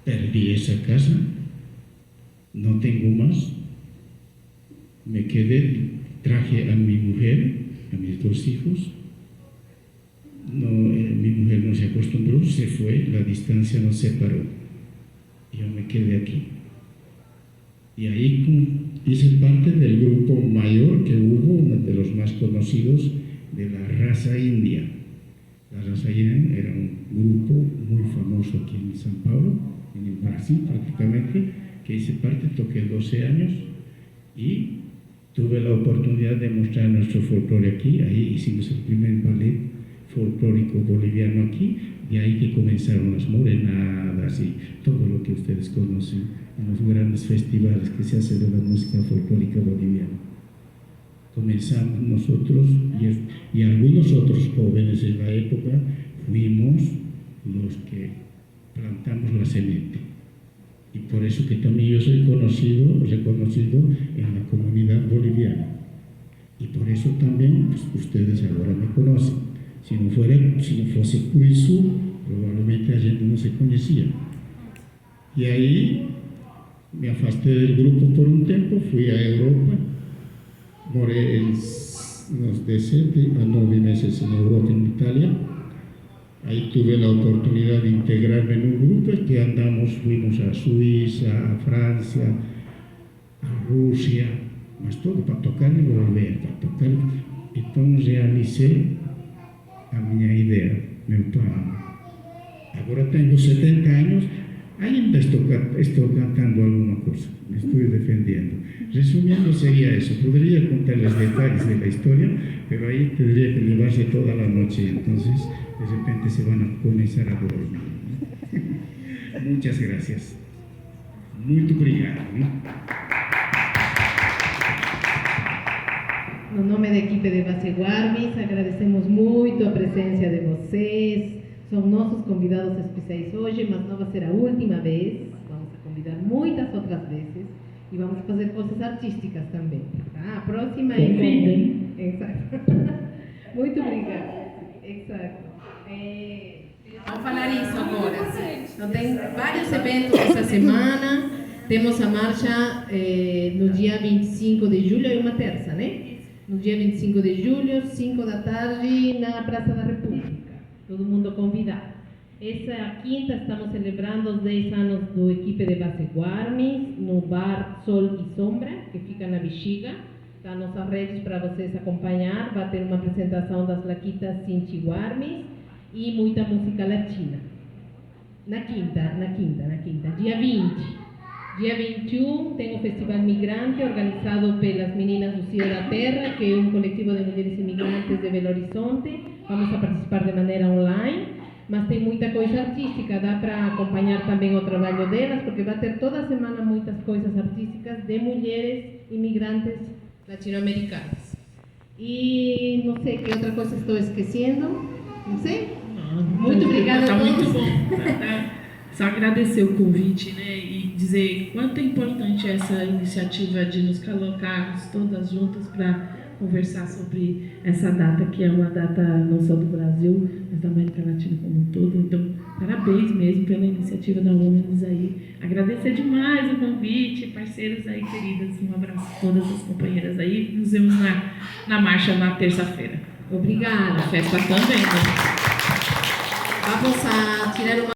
perdí esa casa, no tengo más, me quedé, traje a mi mujer, a mis 2 hijos, mi mujer no se acostumbró, se fue, la distancia nos separó, yo me quedé aquí. Y ahí hice parte del grupo mayor que hubo, uno de los más conocidos, de la raza india. La raza india era un grupo muy famoso aquí en São Paulo, en el Brasil prácticamente, que hice parte, toqué 12 años y tuve la oportunidad de mostrar nuestro folclore aquí. Ahí hicimos el primer ballet folclórico boliviano aquí, de ahí que comenzaron las morenadas y todo lo que ustedes conocen en los grandes festivales que se hace de la música folclórica boliviana. Comenzamos nosotros y algunos otros jóvenes en la época fuimos los que plantamos la semente. Y por eso que también yo soy reconocido en la comunidad boliviana. Y por eso también pues, ustedes ahora me conocen. Si no fuese Curizú, probablemente la gente no se conocía. Y ahí me afasté del grupo por un tiempo, fui a Europa, moré de 7 a 9 meses en Europa, en Italia. Ahí tuve la oportunidad de integrarme en un grupo que fuimos a Suiza, a Francia, a Rusia, más todo para tocar y volver, para tocar. Entonces realicé a mi idea, meu plano. Agora tengo 70 años, ainda estou cantando alguna cosa, me estoy defendiendo. Resumiendo sería eso, podría contarles detalles de la historia, pero ahí tendría que llevarse toda la noche, entonces de repente se van a comenzar a dormir. Muchas gracias. Muito obrigado. No nome da equipe de Base Guarmis, agradecemos muito a presença de vocês. São nossos convidados especiais hoje, mas não vai ser a última vez. Vamos a convidar muitas outras vezes e vamos fazer coisas artísticas também. Tá? A próxima é em Exato. Muito obrigada. Exato. Vamos falar isso agora. Então, tem vários eventos essa semana. Temos a marcha no dia 25 de julho, é uma terça, né? No dia 25 de julho, 5 da tarde, na Praça da República. Todo mundo convidado. Essa é a quinta, estamos celebrando os 10 anos do equipe de Base Guarmis, no bar Sol e Sombra, que fica na Bexiga. Está nas nossas redes para vocês acompanhar. Vai ter uma apresentação das Laquitas Cinti Guarmis e muita música latina. Na quinta, dia 20. Dia 21 tem o Festival Migrante, organizado pelas Meninas do Cio da Terra, que é um coletivo de mulheres imigrantes de Belo Horizonte. Vamos a participar de maneira online, mas tem muita coisa artística, dá para acompanhar também o trabalho delas, porque vai ter toda semana muitas coisas artísticas de mulheres imigrantes latino-americanas. E não sei que outra coisa estou esquecendo, não sei? Muito obrigada a todos. Muito bom. Só agradecer o convite, né, e dizer quanto é importante essa iniciativa de nos colocarmos todas juntas para conversar sobre essa data, que é uma data não só do Brasil, mas da América Latina como um todo. Então, parabéns mesmo pela iniciativa da Women's aí. Agradecer demais o convite, parceiros aí queridas. Um abraço a todas as companheiras aí. Nos vemos na marcha na terça-feira. Obrigada. A festa também, né? Vamos a tirar uma